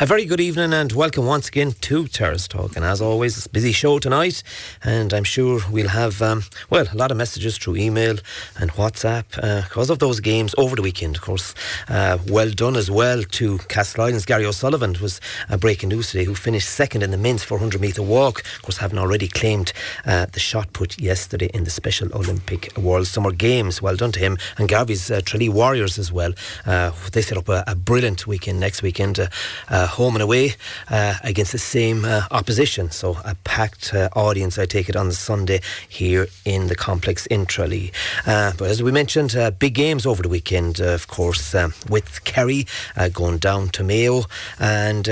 A very good evening and welcome once again to Terrace Talk. And as always, it's a busy show tonight, and I'm sure we'll have, a lot of messages through email and WhatsApp because of those games over the weekend. Of course, well done as well to Castleisland's Gary O'Sullivan. It was breaking news today, who finished second in the men's 400 metre walk. Of course, having already claimed the shot put yesterday in the Special Olympic World Summer Games. Well done to him. And Garvey's Tralee Warriors as well. They set up a brilliant weekend next weekend. Home and away against the same opposition. So a packed audience, I take it, on the Sunday here in the complex in Tralee. But as we mentioned, big games over the weekend, of course, with Kerry going down to Mayo. And,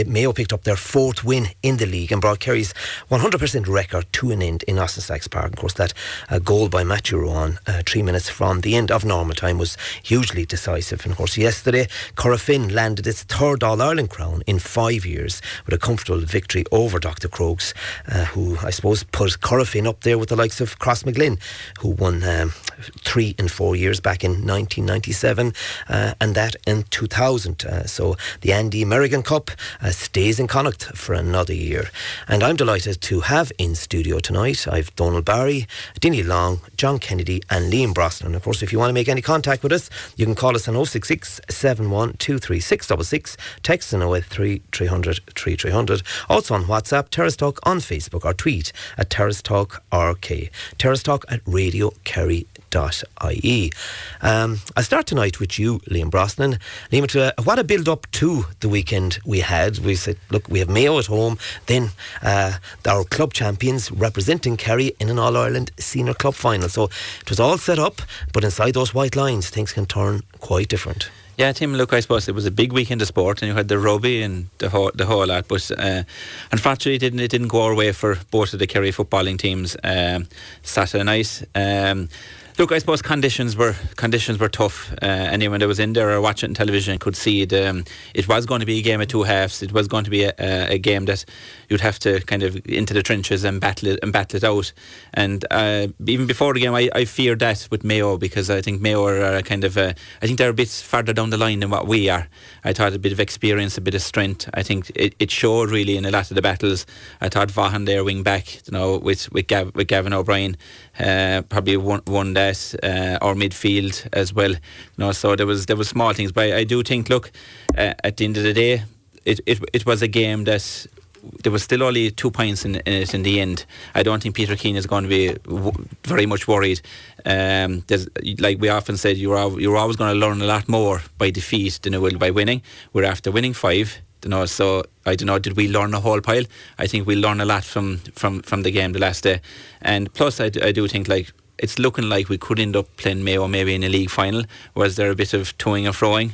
Mayo picked up their fourth win in the league and brought Kerry's 100% record to an end in Austin Sachs Park. Of course, that goal by Matthew Rowan 3 minutes from the end of normal time was hugely decisive. And, of course, yesterday, Corofin landed its third All-Ireland crown in 5 years with a comfortable victory over Dr.Crokes, who I suppose put Corofin up there with the likes of Crossmaglen, who won 3 and 4 years back in 1997 and that in 2000. So the Andy Merrigan Cup stays in Connacht for another year. And I'm delighted to have in studio tonight, I've Donal Barry, Dinny Long, John Kennedy and Liam Brosnan. Of course, if you want to make any contact with us, you can call us on 066 71 23666, text in 083 300 3300. Also on WhatsApp, Terrace Talk on Facebook, or tweet at Terrace Talk RK. Terrace Talk at radiokerry.ie. I'll start tonight with you, Liam Brosnan. Liam, what a build-up to the weekend we had. We said, look, we have Mayo at home, then our club champions representing Kerry in an All-Ireland Senior Club final. So it was all set up, but inside those white lines, things can turn quite different. Yeah, Tim, look, I suppose it was a big weekend of sport, and you had the rugby and the whole lot, but unfortunately it didn't go our way for both of the Kerry footballing teams Saturday night. Look, I suppose conditions were tough. Anyone that was in there or watching on television could see it. It was going to be a game of two halves. It was going to be a game that you'd have to kind of into the trenches and battle it out. And even before the game, I feared that with Mayo, because I think Mayo are kind of I think they're a bit further down the line than what we are. I thought a bit of experience, a bit of strength. I think it showed really in a lot of the battles. I thought Vaughan there wing back, with Gavin O'Brien, probably won that, or midfield as well. So there was small things, but I do think, look, at the end of the day, it was a game that there was still only 2 points in it in the end. I don't think Peter Keane is going to be very much worried. There's, like we often said, you're always going to learn a lot more by defeat than you will by winning. We're after winning 5. So I don't know, did we learn a whole pile? I think we learned a lot from the game the last day. And plus I do think, like, it's looking like we could end up playing Mayo maybe in a league final. Was there a bit of toing and froing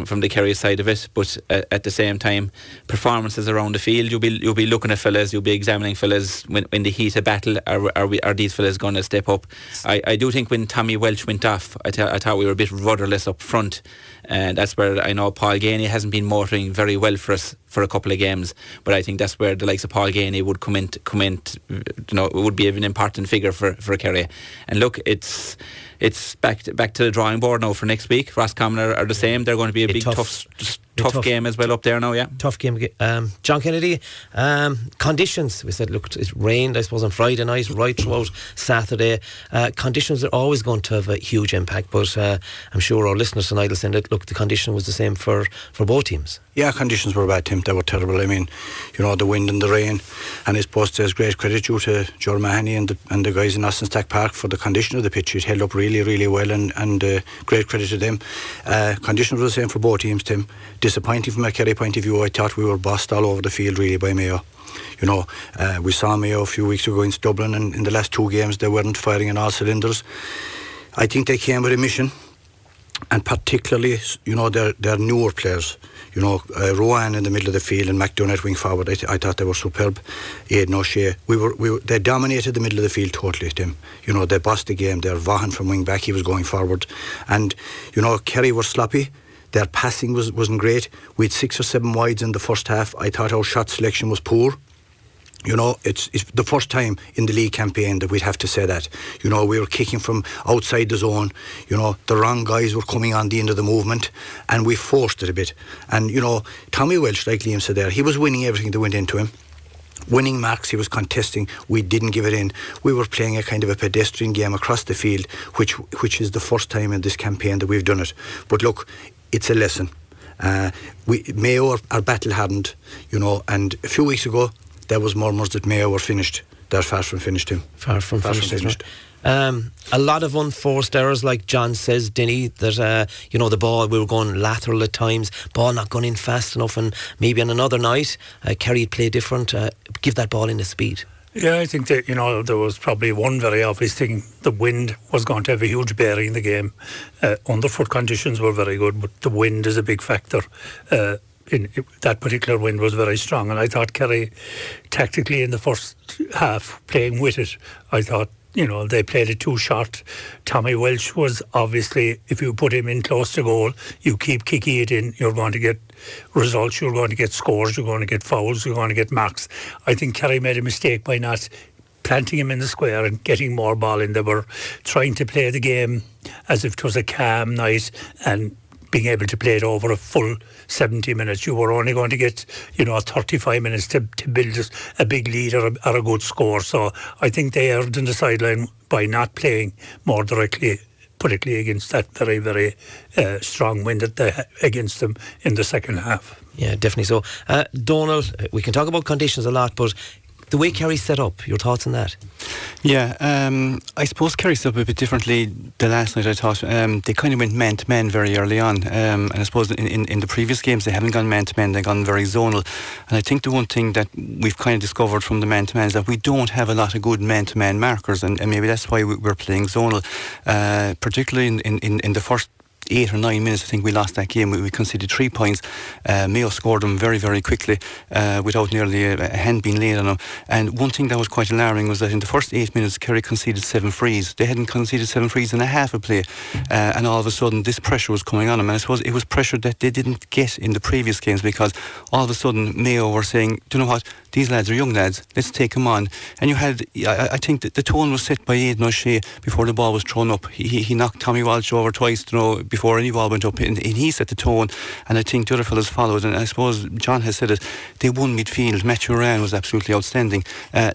from the Kerry side of it? But at the same time, performances around the field, you'll be looking at fellas, you'll be examining fellas in the heat of battle. Are these fellas going to step up? I do think when Tommy Welch went off, I thought we were a bit rudderless up front. And that's where I know Paul Gainey hasn't been motoring very well for us for a couple of games, but I think that's where the likes of Paul Gainey would come in, would be an important figure for Kerry. And look, it's back to the drawing board now for next week. Roscommon are the same. They're going to be a big tough game as well up there now. Yeah, tough game. John Kennedy, conditions. We said, look, it rained, I suppose, on Friday night right throughout Saturday. Conditions are always going to have a huge impact, but I'm sure our listeners tonight will say that, look, the condition was the same for both teams. Yeah, conditions were bad, Tim. They were terrible. I mean, the wind and the rain, and I suppose there's great credit due to Joe Mahoney and the guys in Austin Stack Park for the condition of the pitch. It held up really, really well, and great credit to them. Conditions were the same for both teams, Tim. Disappointing from a Kerry point of view. I thought we were bossed all over the field really by Mayo. We saw Mayo a few weeks ago in Dublin, and in the last 2 games they weren't firing on all cylinders. I think they came with a mission, and particularly, their newer players. Rowan in the middle of the field and McDonough wing forward. I thought they were superb. Aidan O'Shea. They dominated the middle of the field totally, Tim. They bossed the game there. Vaughan from wing back, he was going forward. And, Kerry were sloppy. Their passing wasn't great. We had 6 or 7 wides in the first half. I thought our shot selection was poor. You know, it's the first time in the league campaign that we'd have to say that. You know, we were kicking from outside the zone. You know, the wrong guys were coming on the end of the movement, and we forced it a bit. And, you know, Tommy Welsh, like Liam said there, he was winning everything that went into him. Winning marks, he was contesting. We didn't give it in. We were playing a kind of a pedestrian game across the field, which is the first time in this campaign that we've done it. But look, it's a lesson. Mayo are battle hardened, you know, and a few weeks ago there was murmurs that Mayo were finished. They're far from finished, Tim. Far from finished. A lot of unforced errors, like John says, Dinny, that you know, the ball, we were going lateral at times, ball not going in fast enough, and maybe on another night Kerry play different, give that ball in the speed. Yeah, I think that, you know, there was probably one very obvious thing. The wind was going to have a huge bearing in the game. Underfoot conditions were very good, but the wind is a big factor. That particular wind was very strong, and I thought Kerry, tactically in the first half, playing with it, I thought, you know, they played it too short. Tommy Welsh was obviously, if you put him in close to goal, you keep kicking it in, you're going to get results, you're going to get scores, you're going to get fouls, you're going to get marks. I think Kerry made a mistake by not planting him in the square and getting more ball in. They were trying to play the game as if it was a calm night, and being able to play it over a full 70 minutes. You were only going to get, you know, 35 minutes to build a big lead or a good score. So I think they erred in the sideline by not playing more directly, particularly against that very, very strong wind against them in the second half. Yeah, definitely so. Donal, we can talk about conditions a lot, but the way Kerry set up, your thoughts on that? Yeah, I suppose Kerry set up a bit differently the last night. I thought they kind of went man-to-man very early on, and I suppose in the previous games they haven't gone man-to-man, they've gone very zonal. And I think the one thing that we've kind of discovered from the man-to-man is that we don't have a lot of good man-to-man markers, and maybe that's why we're playing zonal, particularly in the first 8 or 9 minutes. I think we lost that game. We conceded 3 points. Mayo scored them very, very quickly without nearly a hand being laid on them. And one thing that was quite alarming was that in the first 8 minutes Kerry conceded 7 frees. They hadn't conceded 7 frees in a half a play, and all of a sudden this pressure was coming on them, and I suppose it was pressure that they didn't get in the previous games, because all of a sudden Mayo were saying, do you know what, these lads are young lads, let's take them on. And you had, I think that the tone was set by Aidan O'Shea before the ball was thrown up. He knocked Tommy Walsh over twice, you know, before any ball went up, and he set the tone, and I think the other fellas followed. And I suppose John has said it, they won midfield. Matthew Ryan was absolutely outstanding.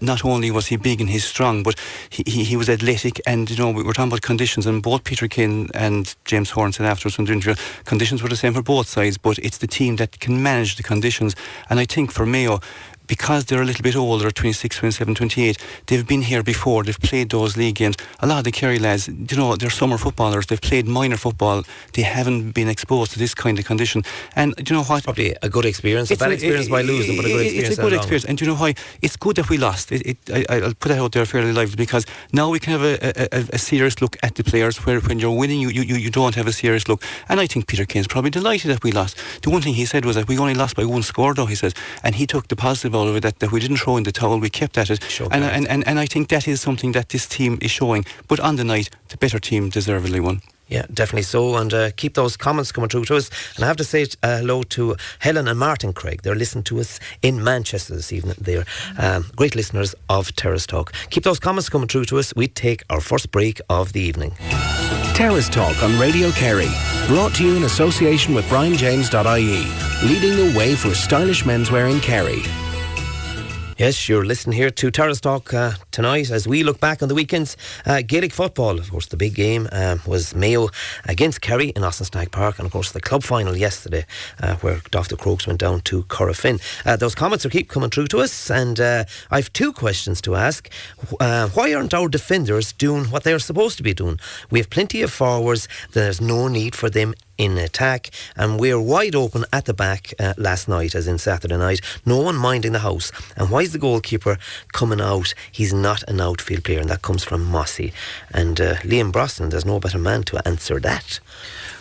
Not only was he big and he's strong, but he was athletic. And you know, we were talking about conditions, and both Peter Kane and James Horn said afterwards when the interview, conditions were the same for both sides, but it's the team that can manage the conditions. And I think for Mayo, because they're a little bit older, 26, 27, 28, they've been here before, they've played those league games. A lot of the Kerry lads, you know, they're summer footballers, they've played minor football, they haven't been exposed to this kind of condition. And do you know what? Probably a good experience, a bad experience by losing, but a good experience. It's a good experience, and do you know why? It's good that we lost. I'll put that out there fairly lively, because now we can have a serious look at the players, where when you're winning, you don't have a serious look. And I think Peter Kane's probably delighted that we lost. The one thing he said was that we only lost by 1 score, though, he says, and he took the positive all of it, that we didn't throw in the towel, we kept at it. Sure, and I think that is something that this team is showing. But on the night, the better team deservedly won. Yeah, definitely so, and keep those comments coming through to us. And I have to say hello to Helen and Martin Craig. They're listening to us in Manchester this evening. They're great listeners of Terrace Talk. Keep those comments coming through to us. We take our first break of the evening. Terrace Talk on Radio Kerry, brought to you in association with BrianJames.ie, leading the way for stylish menswear in Kerry. Yes, you're listening here to Terrace Talk tonight as we look back on the weekend's Gaelic football. Of course, the big game was Mayo against Kerry in Ossenstag Park, and of course the club final yesterday where Dr.Crokes went down to Corofin. Those comments will keep coming through to us, and I have 2 questions to ask. Why aren't our defenders doing what they're supposed to be doing? We have plenty of forwards. There's no need for them in attack, and we're wide open at the back last night, as in Saturday night. No one minding the house. And why is the goalkeeper coming out? He's not an outfield player, and that comes from Mossy. And Liam Brosnan, there's no better man to answer that.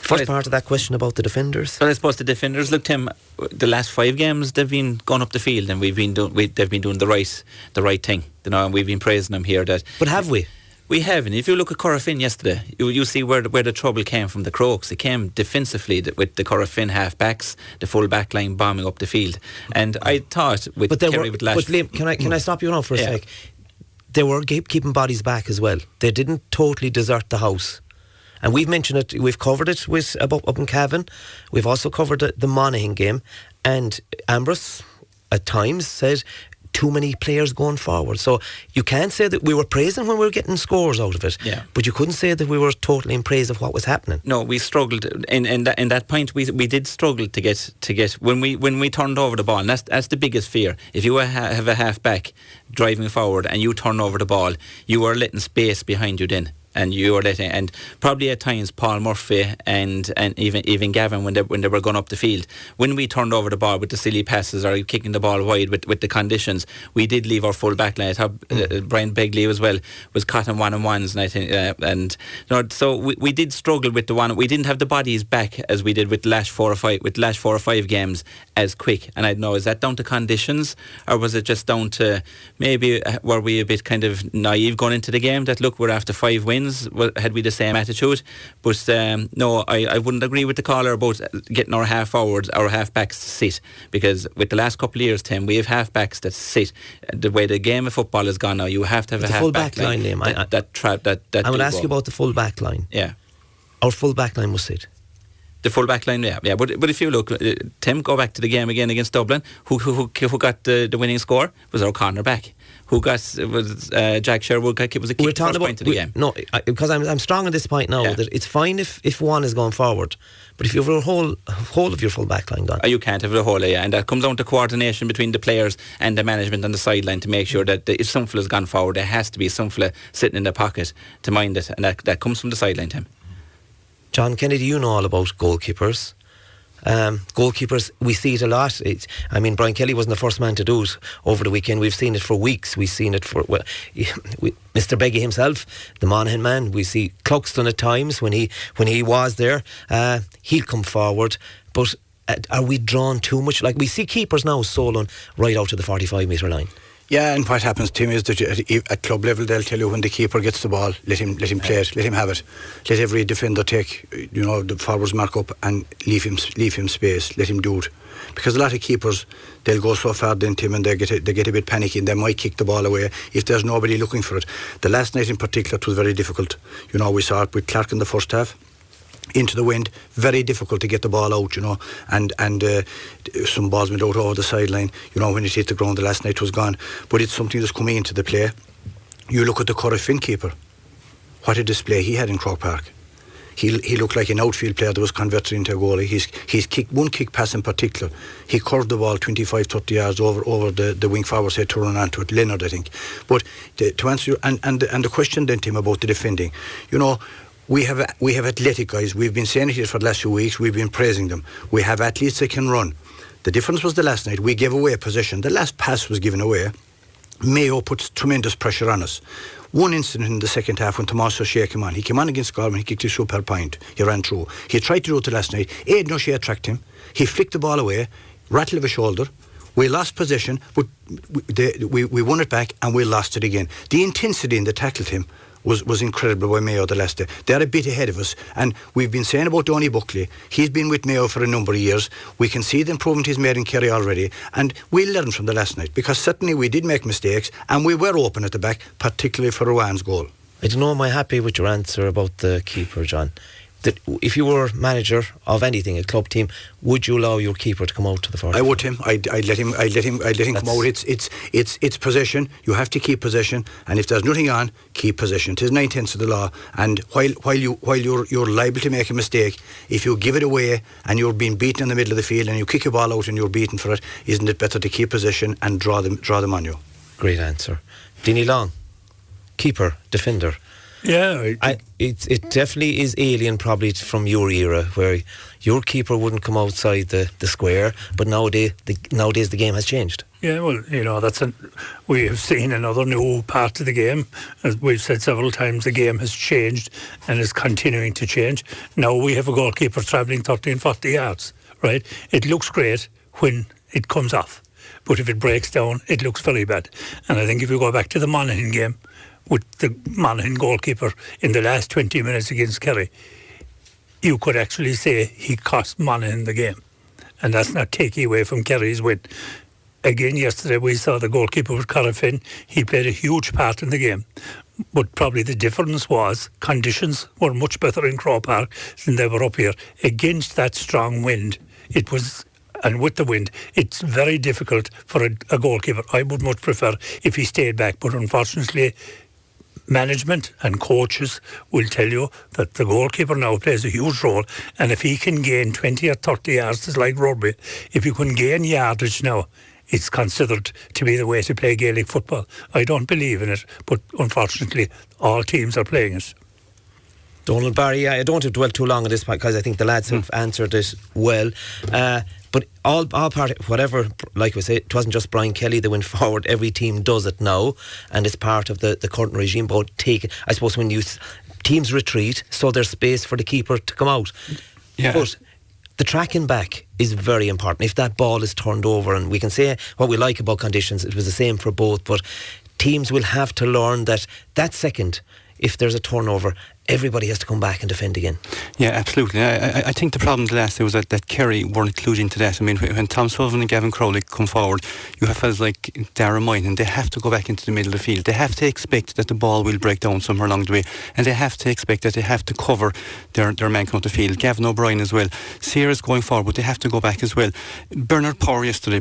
First part of that question about the defenders. Well, I suppose the defenders, look, Tim, the last 5 games they've been going up the field, and they've been doing the right thing, you know, and we've been praising them here. That, but have we? We have, and if you look at Corofin yesterday, you see where the trouble came from the Crokes. It came defensively with the Corofin half-backs, the full back line bombing up the field. And I thought with Kerry with Lash... But Liam, can I stop you now for a sec? They were keeping bodies back as well. They didn't totally desert the house. And we've mentioned it, we've covered it with up in Cavan. We've also covered the Monaghan game. And Ambrose, at times, said too many players going forward. So you can't say that we were praising when we were getting scores out of it. Yeah. But you couldn't say that we were totally in praise of what was happening. No, we struggled in that point. We did struggle to get when we turned over the ball. And that's the biggest fear. If you have a half back driving forward and you turn over the ball, you are letting space behind you then. And you were letting, and probably at times Paul Murphy and even Gavin when they were going up the field, when we turned over the ball with the silly passes or kicking the ball wide with the conditions, we did leave our full back line. I thought Brian Begley as well was caught in 1-on-1s, and I think so we did struggle with the one. We didn't have the bodies back as we did with Lash 4 or 5 games as quick. And I don't know, is that down to conditions or was it just down to maybe were we a bit kind of naive going into the game that look, we're after 5 wins? Had we the same attitude? But no, I wouldn't agree with the caller about getting our half forwards, our half backs to sit, because with the last couple of years, Tim, we have half backs that sit. The way the game of football has gone now, you have to have a half back line. Liam, I would ask you about the full back line. Yeah, our full back line must sit. The full back line, yeah. But if you look, Tim, go back to the game again against Dublin. Who got the winning score was our corner back. Who got was Jack Sherwood? It was a key first point of the game. No, because I'm strong on this point now that it's fine if one is going forward, but if you have a whole of your full back line gone, you can't have the whole, and that comes down to coordination between the players and the management on the sideline to make sure that if some fella's gone forward, there has to be some fella sitting in the pocket to mind it, and that comes from the sideline, Tim. John Kennedy, you know all about goalkeepers. Goalkeepers, we see it a lot. Brian Kelly wasn't the first man to do it over the weekend. We've seen it for weeks. We've seen it for Mr. Beggy himself, the Monaghan man. We see Cluxton at times when he was there. He'll come forward, but are we drawn too much? Like we see keepers now soloing right out to the 45-metre line. Yeah, and what happens, Tim, is that at club level they'll tell you when the keeper gets the ball, let him play it, let him have it. Let every defender take the forwards mark up and leave him space, let him do it. Because a lot of keepers, they'll go so far then, Tim, and they get a bit panicky and they might kick the ball away if there's nobody looking for it. The last night in particular it was very difficult. We saw it with Clark in the first half. Into the wind, very difficult to get the ball out, and some balls went out over the sideline, when it hit the ground the last night was gone. But it's something that's coming into the play. You look at the Corofin keeper, what a display he had in Croke Park. He looked like an outfield player that was converted into a goalie. He's kicked one kick pass in particular. He curved the ball 25-30 yards over the wing forward's head to run onto it, Leonard, I think. But to answer you, and the question then, Tim, about the defending, we have athletic guys. We've been saying it here for the last few weeks. We've been praising them. We have athletes that can run. The difference was the last night. We gave away possession. The last pass was given away. Mayo puts tremendous pressure on us. One incident in the second half when Tomás O'Shea came on. He came on against Galway. He kicked a super point. He ran through. He tried to do it the last night. Aidan O'Shea tracked him. He flicked the ball away. Rattle of a shoulder. We lost possession, but we won it back and we lost it again. The intensity in the tackled him was incredible by Mayo the last day. They're a bit ahead of us, and we've been saying about Donny Buckley. He's been with Mayo for a number of years. We can see the improvement he's made in Kerry already, and we learned from the last night, because certainly we did make mistakes and we were open at the back, particularly for Rowan's goal. I don't know, am I happy with your answer about the keeper, John? That if you were manager of anything, a club team, would you allow your keeper to come out to the 45? I would, Tim. I'd let him come out. It's possession. You have to keep possession, and if there's nothing on, keep possession. It is 9/10 of the law. And while you're liable to make a mistake, if you give it away and you're being beaten in the middle of the field and you kick a ball out and you're beaten for it, isn't it better to keep possession and draw them on you? Great answer, Dinny Long, keeper, defender. Yeah, it definitely is alien probably from your era, where your keeper wouldn't come outside the square, but nowadays the game has changed. Yeah, well, we have seen another new part of the game. As we've said several times, the game has changed and is continuing to change. Now we have a goalkeeper travelling 30 and 40 yards, right? It looks great when it comes off, but if it breaks down, it looks very bad. And I think if you go back to the Monaghan game, with the Monaghan goalkeeper in the last 20 minutes against Kerry, you could actually say he cost Monaghan the game. And that's not taking away from Kerry's win. Again, yesterday we saw the goalkeeper with Corofin. He played a huge part in the game. But probably the difference was conditions were much better in Croke Park than they were up here. Against that strong wind, it was... And with the wind, it's very difficult for a goalkeeper. I would much prefer if he stayed back. But unfortunately, management and coaches will tell you that the goalkeeper now plays a huge role. And if he can gain 20 or 30 yards, it's like rugby. If you can gain yardage now, it's considered to be the way to play Gaelic football. I don't believe in it, but unfortunately, all teams are playing it. Donal Barry, I don't have to dwell too long on this because I think the lads have answered it well. But all part, whatever, like we say, it wasn't just Brian Kelly that went forward. Every team does it now, and it's part of the current regime. But I suppose when teams retreat, so there's space for the keeper to come out. Yeah. But the tracking back is very important. If that ball is turned over, and we can say what we like about conditions, it was the same for both, but teams will have to learn that second, if there's a turnover, everybody has to come back and defend again. Yeah, absolutely. I think the problem the last day was that Kerry weren't clued into that. I mean, when Tom Sullivan and Gavin Crowley come forward, you have fellas like Darren Moyne, and they have to go back into the middle of the field. They have to expect that the ball will break down somewhere along the way, and they have to expect that they have to cover their man coming out the field. Gavin O'Brien as well. Sierra's going forward, but they have to go back as well. Bernard Power yesterday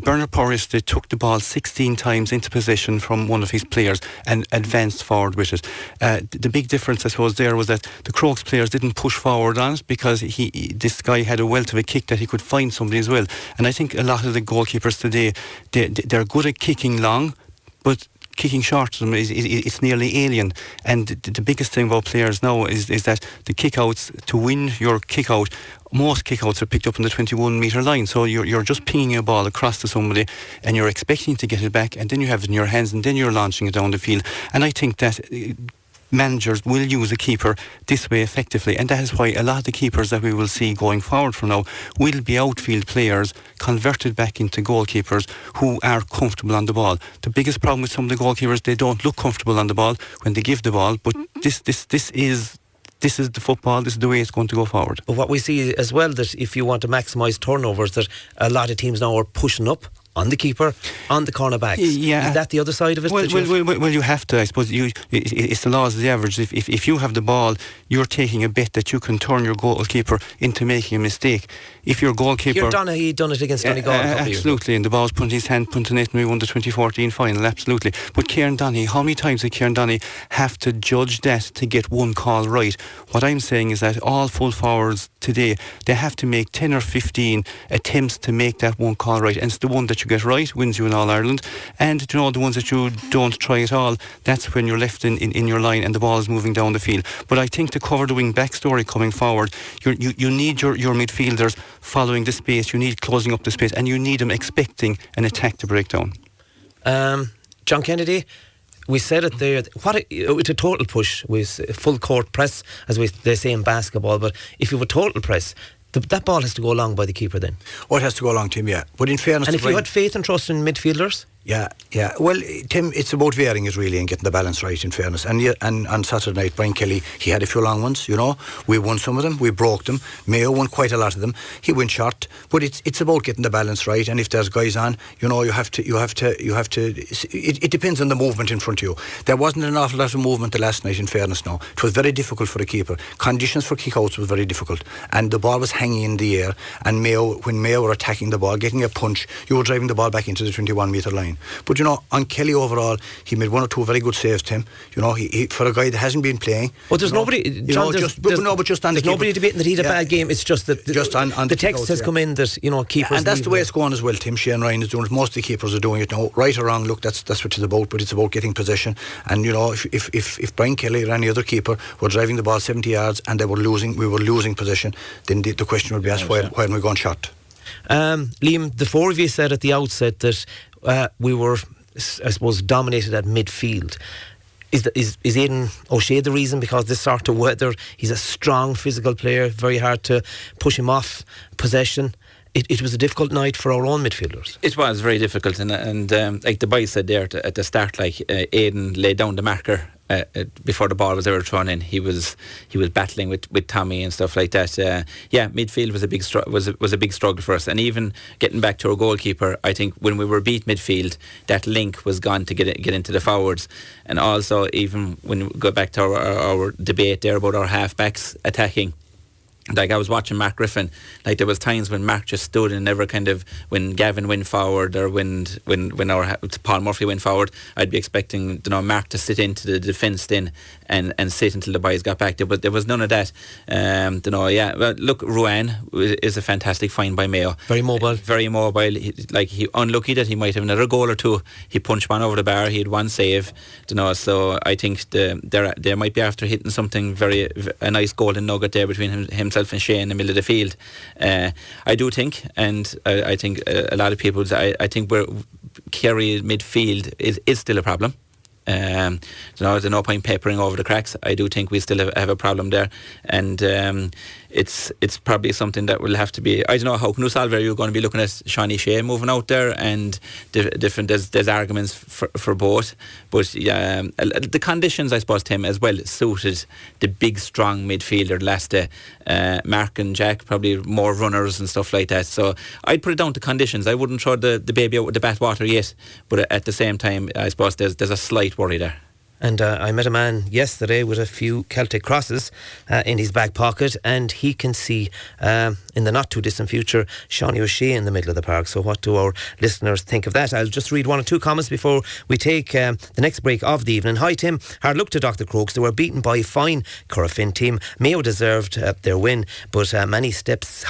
took the ball 16 times into possession from one of his players and advanced forward with it. The big difference, I suppose, there was that the Crokes players didn't push forward on it because this guy had a wealth of a kick that he could find somebody as well. And I think a lot of the goalkeepers today, they're good at kicking long, but kicking short to them it's nearly alien. And the biggest thing about players now is that the kick-outs, to win your kick-out, most kick-outs are picked up on the 21-metre line. So you're just pinging a ball across to somebody and you're expecting to get it back, and then you have it in your hands and then you're launching it down the field. And I think that managers will use a keeper this way effectively, and that is why a lot of the keepers that we will see going forward from now will be outfield players converted back into goalkeepers who are comfortable on the ball. The biggest problem with some of the goalkeepers, they don't look comfortable on the ball when they give the ball, but this is the football, this is the way it's going to go forward. But what we see as well, that if you want to maximise turnovers, that a lot of teams now are pushing up on the keeper, on the cornerbacks. Yeah. Is that the other side of it? Well, you have to. I suppose it's the laws of the average. If you have the ball, you're taking a bet that you can turn your goalkeeper into making a mistake. If your goalkeeper... He done it against Donegal a couple of years ago. Absolutely, and the ball's put in his hand, punting it, and we won the 2014 final, absolutely. But Kieran Donaghy, how many times did Kieran Donaghy have to judge that to get one call right? What I'm saying is that all full forwards today, they have to make 10 or 15 attempts to make that one call right, and it's the one that you get right wins you in All-Ireland, and the ones that you don't try at all, that's when you're left in your line and the ball is moving down the field. But I think to cover the wing back story coming forward, you need your midfielders following the space, you need closing up the space, and you need them expecting an attack to break down. John Kennedy, we said it there, it's a total push with full court press, as they say in basketball, but if you have a total press, that ball has to go along by the keeper then. Oh, it has to go along, Tim, yeah. But in fairness... And if you had faith and trust in midfielders... Yeah. Well, Tim, it's about varying it really and getting the balance right, in fairness. And on Saturday night, Brian Kelly, he had a few long ones, We won some of them, we broke them. Mayo won quite a lot of them. He went short, but it's about getting the balance right. And if there's guys on, you have to. It depends on the movement in front of you. There wasn't an awful lot of movement the last night, in fairness. Now it was very difficult for the keeper. Conditions for kickouts was very difficult, and the ball was hanging in the air. And when Mayo were attacking the ball, getting a punch, you were driving the ball back into the 21-metre line. But on Kelly overall, he made one or two very good saves, Tim. He for a guy that hasn't been playing. Well, there's nobody. John, there's nobody debating that he had a bad game. It's just that on the text has come in that keepers. And that's the way it's going as well, Tim. Shane Ryan is doing it. Most of the keepers are doing it now, right or wrong. Look, that's what it's about. But it's about getting possession. And if Brian Kelly or any other keeper were driving the ball 70 yards and we were losing possession, then the question would be asked, why are we going short? Liam, the four of you said at the outset that we were, I suppose, dominated at midfield. Is Aidan O'Shea the reason? Because this sort of weather, he's a strong physical player, very hard to push him off possession. It was a difficult night for our own midfielders. It was very difficult, and like the boys said there at the start, like Aidan laid down the marker before the ball was ever thrown in. He was battling with Tommy and stuff like that. Midfield was a big struggle for us. And even getting back to our goalkeeper, I think when we were beat midfield, that link was gone to get into the forwards. And also, even when we go back to our debate there about our half-backs attacking, like I was watching Mark Griffin, like there was times when Mark just stood and never when Gavin went forward or when our Paul Murphy went forward, I'd be expecting Mark to sit into the defence then and sit until the boys got back. There was none of that. Well, look, Ruan is a fantastic find by Mayo. Very mobile. Very mobile. He unlucky that he might have another goal or two. He punched one over the bar. He had one save. So I think they might be after hitting something a nice golden nugget there between himself and Shane in the middle of the field. I do think, and I think a lot of people, I think Kerry midfield is still a problem. There's no point papering over the cracks. I do think we still have a problem there, and it's probably something that will have to be. I don't know how Knusalver you're going to be looking at Shawnee Shea moving out there, and different. There's arguments for both, but the conditions, I suppose, Tim, as well suited the big strong midfielder last day. Mark and Jack probably more runners and stuff like that. So I'd put it down to conditions. I wouldn't throw the baby out with the bathwater yet, but at the same time, I suppose there's a slight worry there. And I met a man yesterday with a few Celtic crosses in his back pocket, and he can see in the not too distant future Shawnee O'Shea in the middle of the park. So what do our listeners think of that? I'll just read one or two comments before we take the next break of the evening. Hi Tim, hard luck to Dr.Crokes. They were beaten by a fine Corofin team. Mayo deserved their win, but how many steps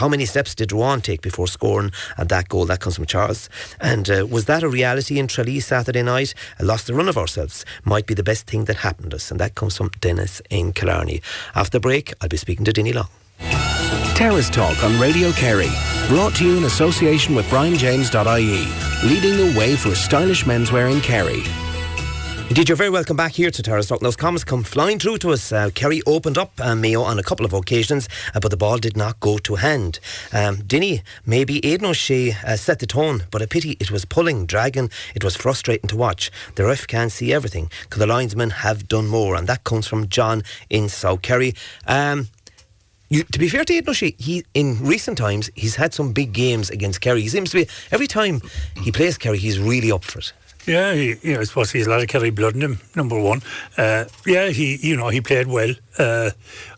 did Ruan take before scoring that goal? That comes from Charles. And was that a reality in Tralee Saturday night? Lost the run of ourselves. Might be the best thing that happened to us, and that comes from Dennis in Killarney. After the break, I'll be speaking to Dinny Long. Terrace Talk on Radio Kerry, brought to you in association with BrianJames.ie, leading the way for stylish menswear in Kerry. Indeed, you're very welcome back here to Terrace Talk. Those comments come flying through to us. Kerry opened up Mayo on a couple of occasions, but the ball did not go to hand. Dinny, maybe Aidan O'Shea set the tone, but a pity it was pulling, dragging. It was frustrating to watch. The ref can't see everything. Could the linesmen have done more? And that comes from John in South Kerry. To be fair to Aidan O'Shea, in recent times, he's had some big games against Kerry. He seems to be, every time he plays Kerry, he's really up for it. Yeah, I suppose he's a lot of Kerry blood in him, number one. He played well.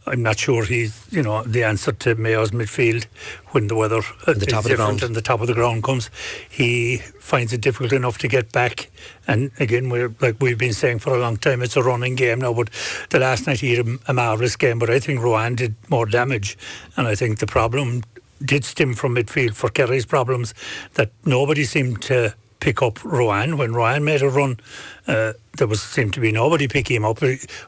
I'm not sure he's, the answer to Mayo's midfield when the weather is different and the top of the ground comes. He finds it difficult enough to get back. And again, we've been saying for a long time, it's a running game now. But the last night he had a marvellous game. But I think Ruan did more damage. And I think the problem did stem from midfield for Kerry's problems, that nobody seemed to pick up Ruan. When Ruan made a run, there seemed to be nobody picking him up,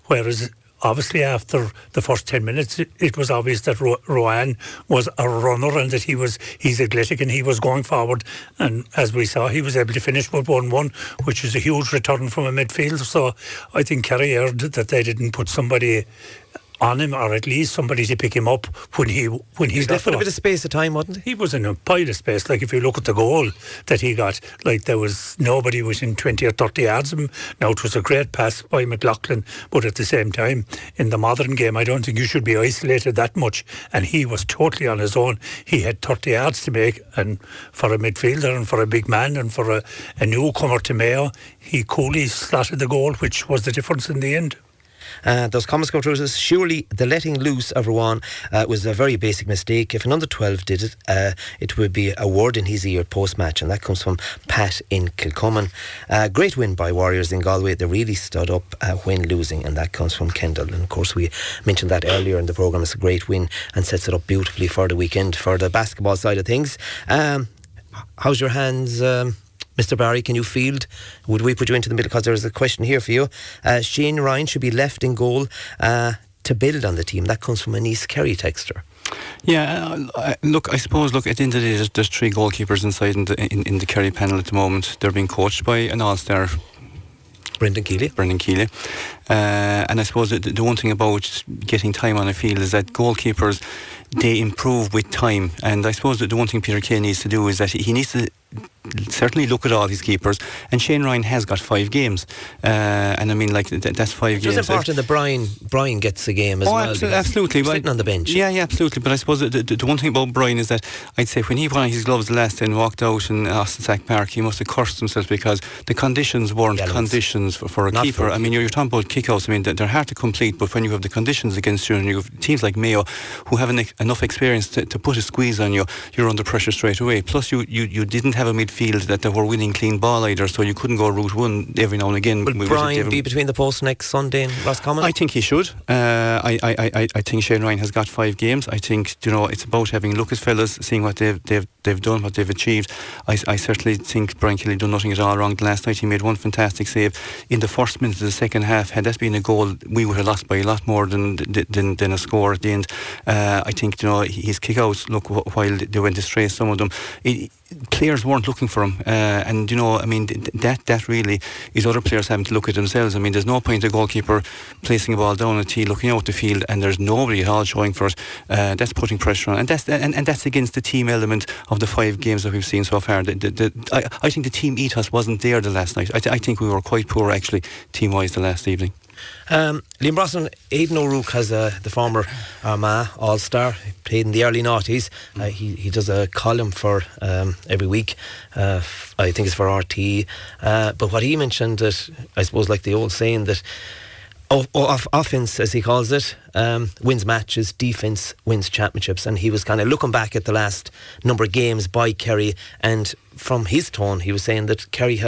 whereas obviously after the first 10 minutes it was obvious that Ruan was a runner and that he's athletic and he was going forward, and as we saw, he was able to finish with 1-1, which is a huge return from a midfield. So I think Kerry heard that they didn't put somebody on him, or at least somebody to pick him up when he left with a bit of space at time, wasn't he? He was in a pile of space. Like if you look at the goal that he got, like there was nobody within 20 or 30 yards of him. Now it was a great pass by McLaughlin, but at the same time, in the modern game, I don't think you should be isolated that much. And he was totally on his own. He had 30 yards to make, and for a midfielder and for a big man and for a newcomer to Mayo, he coolly slotted the goal, which was the difference in the end. Those comments come through as surely the letting loose of Ruan was a very basic mistake. If an under 12 did it, it would be a word in his ear post-match, and that comes from Pat in Kilcommon. Great win by Warriors in Galway. They really stood up when losing, and that comes from Kendall. And of course we mentioned that earlier in the programme. It's a great win and sets it up beautifully for the weekend for the basketball side of things. How's your hands, Mr. Barry? Can you field? Would we put you into the middle? Because there's a question here for you. Shane Ryan should be left in goal to build on the team. That comes from an East Kerry texter. Yeah, at the end of the day, there's three goalkeepers inside in the Kerry panel at the moment. They're being coached by an all-star, Brendan Keeley. And I suppose the one thing about getting time on a field is that goalkeepers, they improve with time. And I suppose that the one thing Peter Kay needs to do is that he needs to certainly look at all his keepers, and Shane Ryan has got 5 games, and I mean, like, that's 5 games. It's important that Brian gets a game as well. Absolutely. Sitting on the bench. Yeah, absolutely. But I suppose the one thing about Brian is that I'd say when he put on his gloves the last day and walked out in Austin Sack Park, he must have cursed himself because the conditions weren't conditions for a Not keeper. I mean, you're talking about kickouts. I mean, they're hard to complete, but when you have the conditions against you, and you have teams like Mayo who have enough experience to put a squeeze on you, you're under pressure straight away. Plus, you didn't have a midfield that they were winning clean ball either, so you couldn't go route one every now and again. Will Brian be between the posts next Sunday in Roscommon? I think he should. I think Shane Ryan has got 5 games. I think, it's about having a look at fellas, seeing what they've done, what they've achieved. I certainly think Brian Kelly done nothing at all wrong. Last night he made one fantastic save in the first minute of the second half. Had that been a goal, we would have lost by a lot more than a score at the end. I think his kick-outs, look, while they went astray, some of them, players weren't looking for him, and I mean, that really is other players having to look at themselves. I mean, there's no point a goalkeeper placing a ball down a tee, looking out the field, and there's nobody at all showing for it. That's putting pressure on, and that's against the team element of the 5 games that we've seen so far. I think the team ethos wasn't there the last night. I think we were quite poor actually team-wise the last evening. Liam Brosnan, Aidan O'Rourke has the former Armagh All-Star. He played in the early noughties. He does a column for every week. I think it's for RT. But what he mentioned, that I suppose, like the old saying, that offense, as he calls it, wins matches, defence wins championships. And he was kind of looking back at the last number of games by Kerry, and from his tone he was saying that Kerry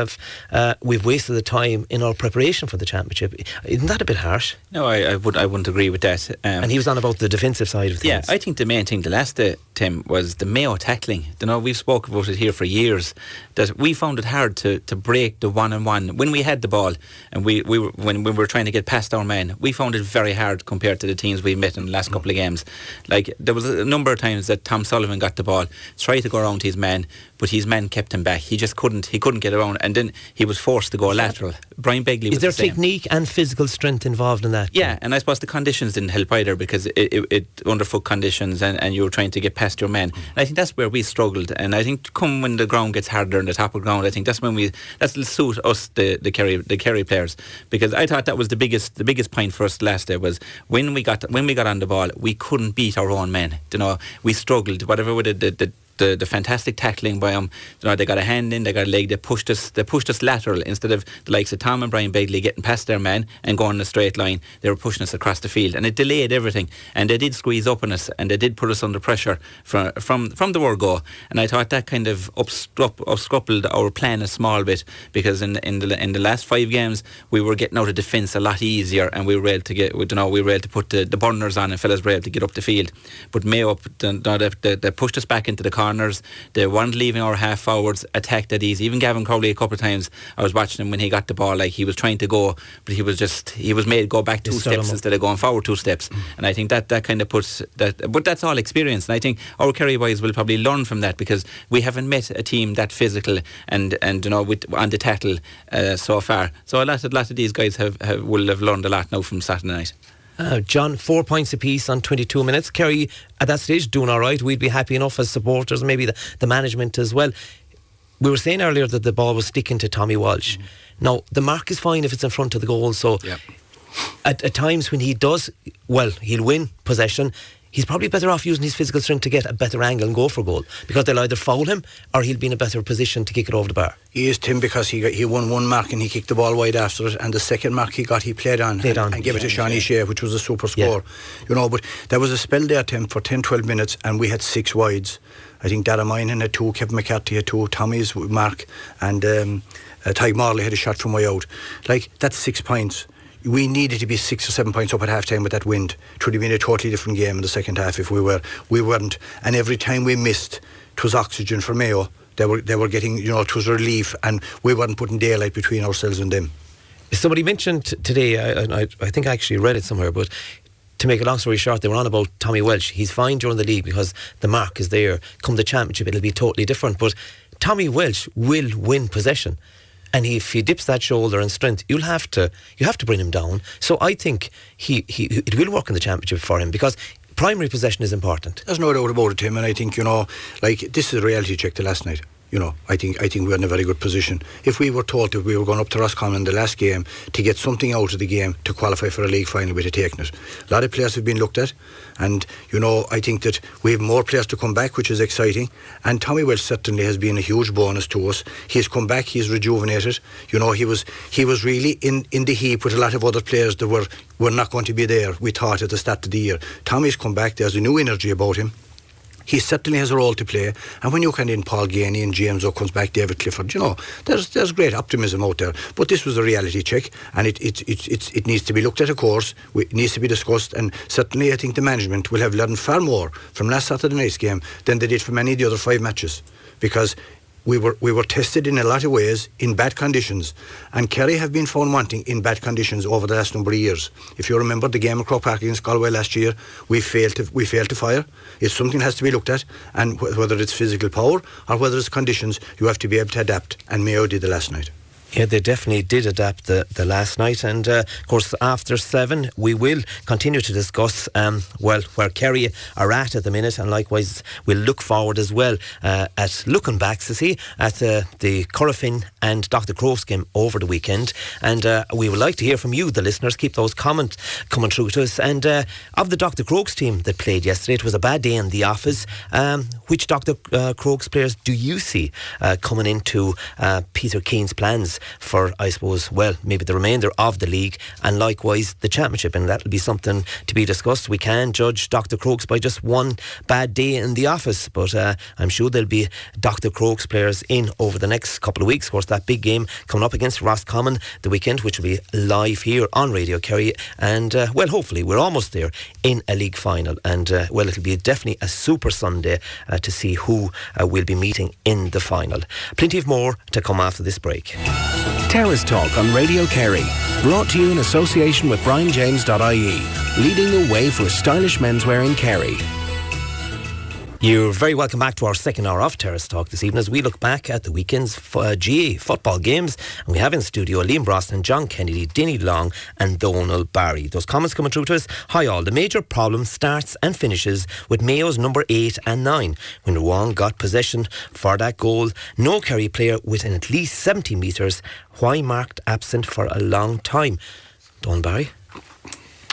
we've wasted the time in our preparation for the championship. Isn't that a bit harsh? No, I wouldn't agree with that. And he was on about the defensive side of things. Yeah, I think the main thing the last day, Tim, was the Mayo tackling. We've spoken about it here for years, that we found it hard to break the one-on-one when we had the ball, and when we were trying to get past our men, we found it very hard compared to the teams we met in the last couple of games. Like, there was a number of times that Tom Sullivan got the ball, tried to go around to his man, but his men kept him back. He just couldn't get around, and then he was forced to go lateral. Brian Begley was Is there the same. technique and physical strength involved in that? Yeah, and I suppose the conditions didn't help either, because it underfoot conditions, and you were trying to get past your men. And I think that's where we struggled, and I think when the ground gets harder in the top of the ground, I think that's when that'll suit us, the Kerry players, because I thought that was the biggest point for us last day, was when we got on the ball, we couldn't beat our own men. We struggled, whatever with the fantastic tackling by them. They got a hand in, they got a leg, they pushed us lateral, instead of the likes of Tom and Brian Begley getting past their man and going in a straight line. They were pushing us across the field, and it delayed everything, and they did squeeze up on us, and they did put us under pressure from the word go. And I thought that kind of upscuppled our plan a small bit, because in the last 5 games we were getting out of defence a lot easier, and we were able to put the burners on, and fellas were able to get up the field. But Mayo, they pushed us back into the corner. They weren't leaving our half forwards attacked at ease. Even Gavin Crowley, a couple of times I was watching him when he got the ball, like, he was trying to go, but he was made go back 2 steps instead of going forward 2 steps. And I think that kind of puts that, but that's all experience, and I think our Kerry boys will probably learn from that, because we haven't met a team that physical and on the tackle so far. So a lot of these guys will have learned a lot now from Saturday night. John, 4 points apiece on 22 minutes. Kerry, at that stage, doing all right. We'd be happy enough as supporters, maybe the management as well. We were saying earlier that the ball was sticking to Tommy Walsh. Now, the mark is fine if it's in front of the goal, so at times when he does, well, he'll win possession. He's probably better off using his physical strength to get a better angle and go for goal, because they'll either foul him or he'll be in a better position to kick it over the bar. He is, Tim, because he won 1 mark and he kicked the ball wide after it, and the second mark he played on and gave it to Shawnee Shea, which was a super score. But there was a spell there, Tim, for 10-12 minutes, and we had 6 wides. I think Dara Moynihan had 2, Kevin McCarthy had 2, Tommy's mark, and Ty Morley had a shot from way out. Like, that's 6 points. We needed to be 6 or 7 points up at half time with that wind. It would have been a totally different game in the second half if we weren't. And every time we missed, 'twas oxygen for Mayo. They were getting, it was relief, and we weren't putting daylight between ourselves and them. Somebody mentioned today, I think I actually read it somewhere, but to make a long story short, they were on about Tommy Welsh. He's fine during the league because the mark is there. Come the championship, it'll be totally different. But Tommy Welsh will win possession. And if he dips that shoulder and strength, you have to bring him down. So I think it will work in the championship for him, because primary possession is important. There's no doubt about it, Tim, and I think, this is a reality check to last night. I think we're in a very good position. If we were told that we were going up to Roscommon in the last game to get something out of the game to qualify for a league final, we'd have taken it. A lot of players have been looked at, and I think that we have more players to come back, which is exciting. And Tommy Welsh certainly has been a huge bonus to us. He's come back, he's rejuvenated. He was really in the heap with a lot of other players that were not going to be there, we thought, at the start of the year. Tommy's come back, there's a new energy about him. He certainly has a role to play, and when you can in Paul Ganey and James O comes back, David Clifford, there's great optimism out there. But this was a reality check, and it needs to be looked at, of course. It needs to be discussed, and certainly I think the management will have learned far more from last Saturday night's game than they did from any of the other 5 matches, because we were tested in a lot of ways in bad conditions, and Kerry have been found wanting in bad conditions over the last number of years. If you remember the game at Croke Park against Galway last year, we failed to fire. It's something that has to be looked at, and whether it's physical power or whether it's conditions, you have to be able to adapt, and Mayo did it last night. Yeah, they definitely did adapt the last night, and of course after 7 we will continue to discuss where Kerry are at the minute, and likewise we'll look forward as well at looking back to see at the Corofin and Dr.Crokes game over the weekend, and we would like to hear from you, the listeners. Keep those comments coming through to us. And of the Dr.Crokes team that played yesterday, it was a bad day in the office. Which Dr.Crokes players do you see coming into Peter Keane's plans for, I suppose, maybe the remainder of the league, and likewise the championship? And that'll be something to be discussed. We can judge Dr.Crokes by just one bad day in the office, but I'm sure there'll be Dr.Crokes players in over the next couple of weeks. Of course, that big game coming up against Roscommon the weekend, which will be live here on Radio Kerry, and hopefully we're almost there in a league final, and it'll be definitely a super Sunday to see who we'll be meeting in the final. Plenty of more to come after this break. Terrace Talk on Radio Kerry. Brought to you in association with BrianJames.ie. Leading the way for stylish menswear in Kerry. You're very welcome back to our second hour of Terrace Talk this evening as we look back at the weekend's GA football games, and we have in studio Liam Brosnan, John Kennedy, Dinny Long and Donal Barry. Those comments coming through to us. Hi all, the major problem starts and finishes with Mayo's number 8 and 9 when Rowan got possession for that goal. No Kerry player within at least 70 metres. Why marked absent for a long time? Donal Barry?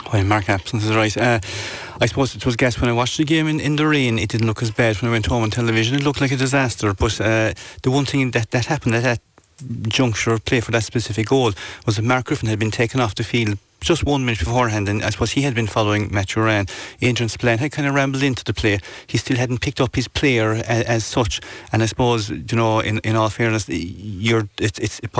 Why marked absence is right. I suppose it was guessed when I watched the game in the rain. It didn't look as bad when I went home on television. It looked like a disaster. But the one thing that happened at that juncture of play for that specific goal was that Mark Griffin had been taken off the field just 1 minute beforehand, and I suppose he had been following Matthew Ryan. Adrian Spillane had kind of rambled into the play. He still hadn't picked up his player as such, and I suppose, in all fairness, while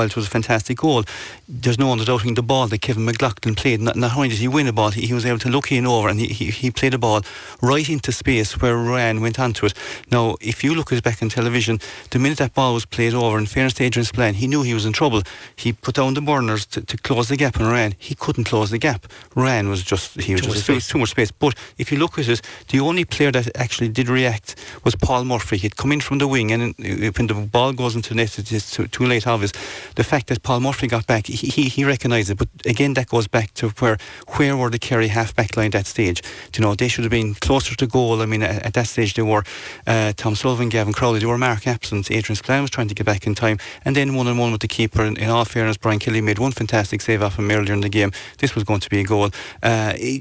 it was a fantastic goal, there's no doubting the ball that Kevin McLaughlin played. Not only did he win a ball, he was able to look in over, and he played a ball right into space where Ryan went onto it. Now, if you look at it back on television, the minute that ball was played over, in fairness to Adrian Spillane, he knew he was in trouble. He put down the burners to close the gap on Ryan. He couldn't close the gap. Ryan was just too much space. But if you look at it, the only player that actually did react was Paul Murphy. He'd come in from the wing, and when the ball goes into the net, it's too late obvious. The fact that Paul Murphy got back, he recognised it. But again, that goes back to where were the Kerry half-back line at that stage? They should have been closer to goal. I mean, at that stage they were Tom Sullivan, Gavin Crowley, they were mark absent. Adrian Spillane was trying to get back in time, and then 1-on-1 with the keeper. In all fairness, Brian Kelly made one fantastic save off him earlier in the game. This was going to be a goal. It's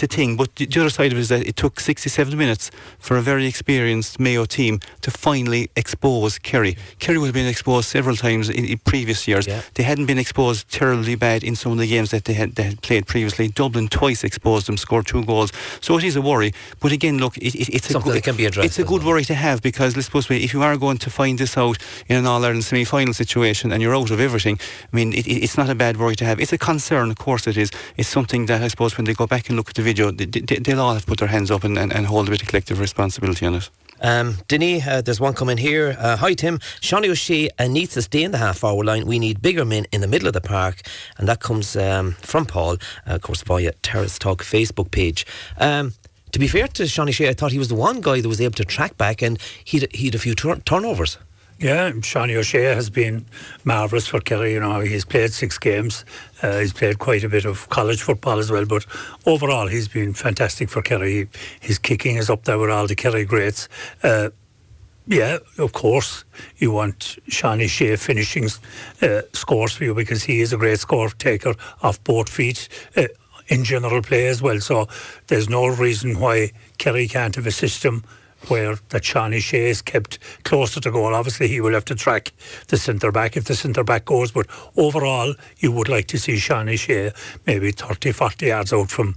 a thing, but the other side of it is that it took 67 minutes for a very experienced Mayo team to finally expose Kerry. Kerry would have been exposed several times in previous years. Yeah. They hadn't been exposed terribly bad in some of the games that they had played previously. Dublin twice exposed them, scored 2 goals. So it is a worry. But again, look, it's something that can be addressed. It's a good worry to have, because let's suppose if you are going to find this out in an All-Ireland semi-final situation and you're out of everything, I mean, it's not a bad worry to have. It's a concern, of course it is. It's something that I suppose when they go back and look at the video, they'll all have to put their hands up and hold a bit of collective responsibility on it. Dinny, there's one coming here. Hi Tim, Shawnee O'Shea needs to stay in the half-forward line. We need bigger men in the middle of the park, and that comes from Paul, of course via Terrace Talk Facebook page. To be fair to Shawnee O'Shea, I thought he was the one guy that was able to track back, and he'd a few turnovers. Yeah, Shawnee O'Shea has been marvellous for Kerry. He's played 6 games. He's played quite a bit of college football as well, but overall he's been fantastic for Kerry. His kicking is up there with all the Kerry greats. Yeah, of course, you want Shawnee Shea finishing scores for you, because he is a great score taker off both feet in general play as well. So there's no reason why Kerry can't have a system where that Shawnee Shea is kept closer to goal. Obviously, he will have to track the centre-back if the centre-back goes, but overall, you would like to see Shawnee Shea maybe 30, 40 yards out from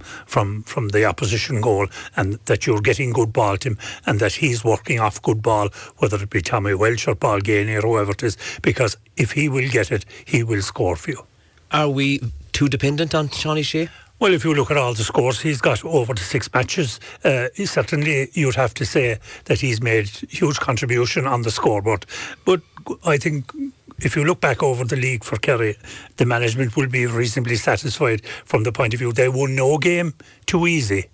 the opposition goal, and that you're getting good ball to him, and that he's working off good ball, whether it be Tommy Welch or Paul Gainey or whoever it is, because if he will get it, he will score for you. Are we too dependent on Shawnee Shea? Well, if you look at all the scores, he's got over the 6 matches. Certainly, you'd have to say that he's made huge contribution on the scoreboard. But I think if you look back over the league for Kerry, the management will be reasonably satisfied from the point of view they won no game too easy.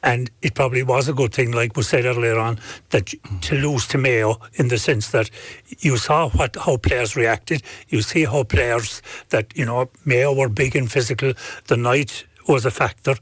And it probably was a good thing, like was said earlier on, that to lose to Mayo, in the sense that you saw how players reacted. You see how players that, Mayo were big and physical. The night was a factor.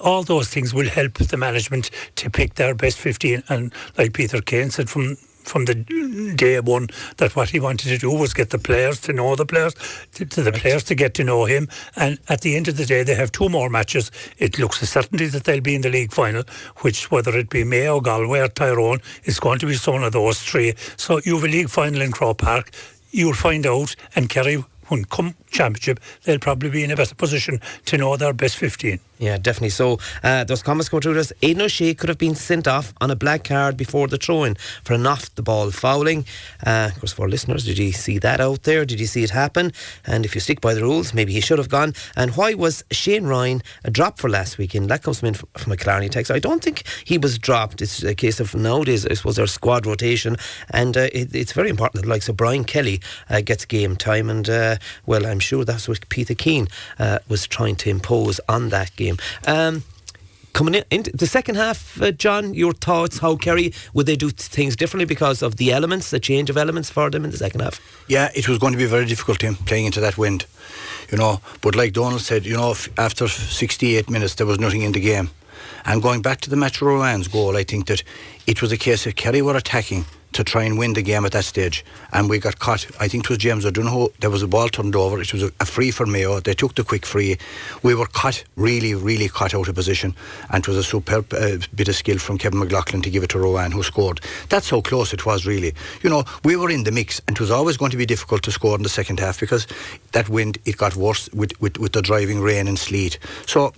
All those things will help the management to pick their best 15. And like Peter Kane said from the day one, that what he wanted to do was get the players to know the players, to the players to get to know him. And at the end of the day, they have 2 more matches. It looks a certainty that they'll be in the league final, which, whether it be Mayo, Galway or Tyrone, is going to be one of those 3. So you have a league final in Croke Park. You'll find out, and Kerry, when come championship, they'll probably be in a better position to know their best 15. Yeah, definitely. So those comments go through this. Aidan O'Shea could have been sent off on a black card before the throw-in for an off-the-ball fouling. Of course, for listeners, did you see that out there? Did you see it happen? And if you stick by the rules, maybe he should have gone. And why was Shane Ryan a drop for last weekend? That comes in from a Clarny text. I don't think he was dropped. It's a case of nowadays, I suppose, there's squad rotation, and it's very important that the likes of Brian Kelly gets game time. And well, I'm sure that's what Peter Keane was trying to impose on that game. Coming into the second half, John, your thoughts? How Kerry, would they do things differently because of the elements, the change of elements for them in the second half? Yeah, it was going to be very difficult, Tim, playing into that wind, but like Donal said, after 68 minutes there was nothing in the game. And going back to the Match Rowan's goal, I think that it was a case of Kerry were attacking to try and win the game at that stage, and we got caught. I think it was James O'Donoghue. There was a ball turned over. It was a free for Mayo. They took the quick free. We were caught, really, really caught out of position, and it was a superb bit of skill from Kevin McLaughlin to give it to Rowan, who scored. That's how close it was, really. We were in the mix, and it was always going to be difficult to score in the second half, because that wind, it got worse with the driving rain and sleet. So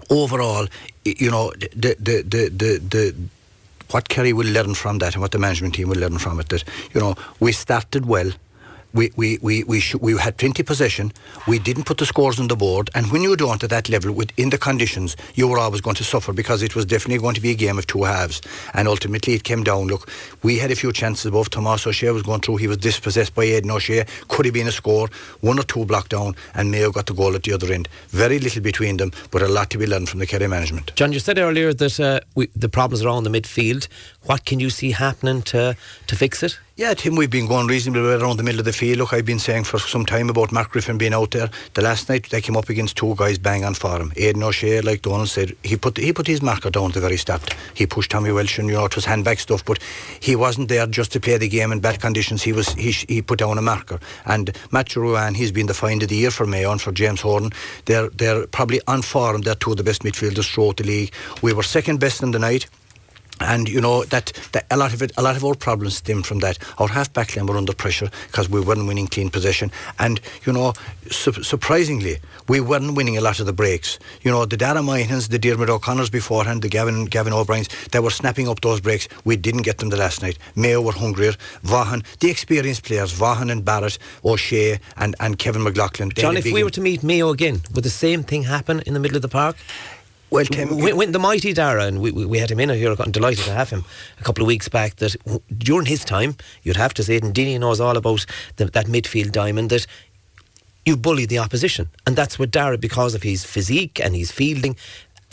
overall, what Kerry will learn from that, and what the management team will learn from it, that we started well. We had plenty possession. We didn't put the scores on the board, and when you don't at that level, within the conditions, you were always going to suffer, because it was definitely going to be a game of 2 halves. And ultimately it came down. Look, we had a few chances. Both Tomas O'Shea was going through. He was dispossessed by Aidan O'Shea. Could have been a score. 1 or 2 blocked down, and Mayo got the goal at the other end. Very little between them, but a lot to be learned from the Kerry management. John, you said earlier that the problems around the midfield. What can you see happening to fix it? Yeah, Tim, we've been going reasonably well around the middle of the field. Look, I've been saying for some time about Mark Griffin being out there. The last night they came up against 2 guys bang on for him. Aidan O'Shea, like Donal said, he put his marker down at the very start. He pushed Tommy Welsh, and it was handbag stuff, but he wasn't there just to play the game in bad conditions. He put down a marker. And Matthew Ruan, he's been the find of the year for Mayo and for James Horton. They're probably on form. They're 2 of the best midfielders throughout the league. We were second best in the night. And that a lot of our problems stem from that. Our half-back line were under pressure because we weren't winning clean possession, and surprisingly we weren't winning a lot of the breaks. The Dara Moynihan's, the Diarmuid O'Connors beforehand, the Gavin O'Brien's, they were snapping up those breaks. We didn't get them the last night. Mayo were hungrier. Vaughan, the experienced players, Vaughan and Barrett, O'Shea and Kevin McLaughlin. John, if we were to meet Mayo again, would the same thing happen in the middle of the park? Well, Tim, when the mighty Dara, and we had him in here, I'm delighted to have him a couple of weeks back, that during his time, you'd have to say it, and Dinny knows all about that midfield diamond, that you bully the opposition. And that's what Dara, because of his physique and his fielding,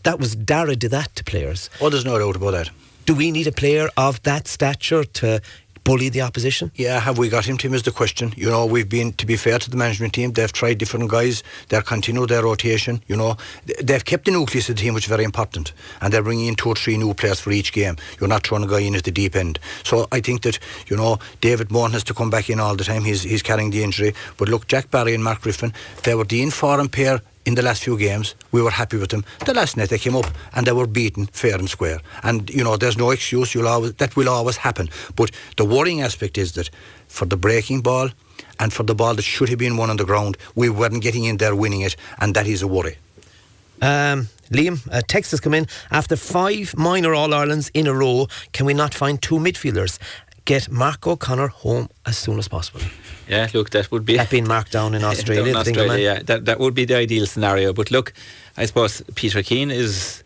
Dara did that to players. Oh, there's no doubt about that. Do we need a player of that stature to bully the opposition? Yeah, have we got him, Tim, is the question. You know, we've been, to be fair to the management team, they've tried different guys, they've continued their rotation, you know. They've kept the nucleus of the team, which is very important, and they're bringing in 2 or 3 new players for each game. You're not throwing a guy in at the deep end. So I think that, you know, David Mohan has to come back in all the time. He's carrying the injury. But look, Jack Barry and Mark Griffin, they were the in-form pair in the last few games. We were happy with them. The last night they came up and they were beaten fair and square. And, you know, there's no excuse. That will always happen. But the worrying aspect is that for the breaking ball and for the ball that should have been won on the ground, we weren't getting in there winning it, and that is a worry. Liam, a text has come in. After 5 minor All-Irelands in a row, can we not find 2 midfielders? Get Mark O'Connor home as soon as possible. Yeah, look, that would be... That being marked down in Australia. That would be the ideal scenario. But look, I suppose Peter Keane is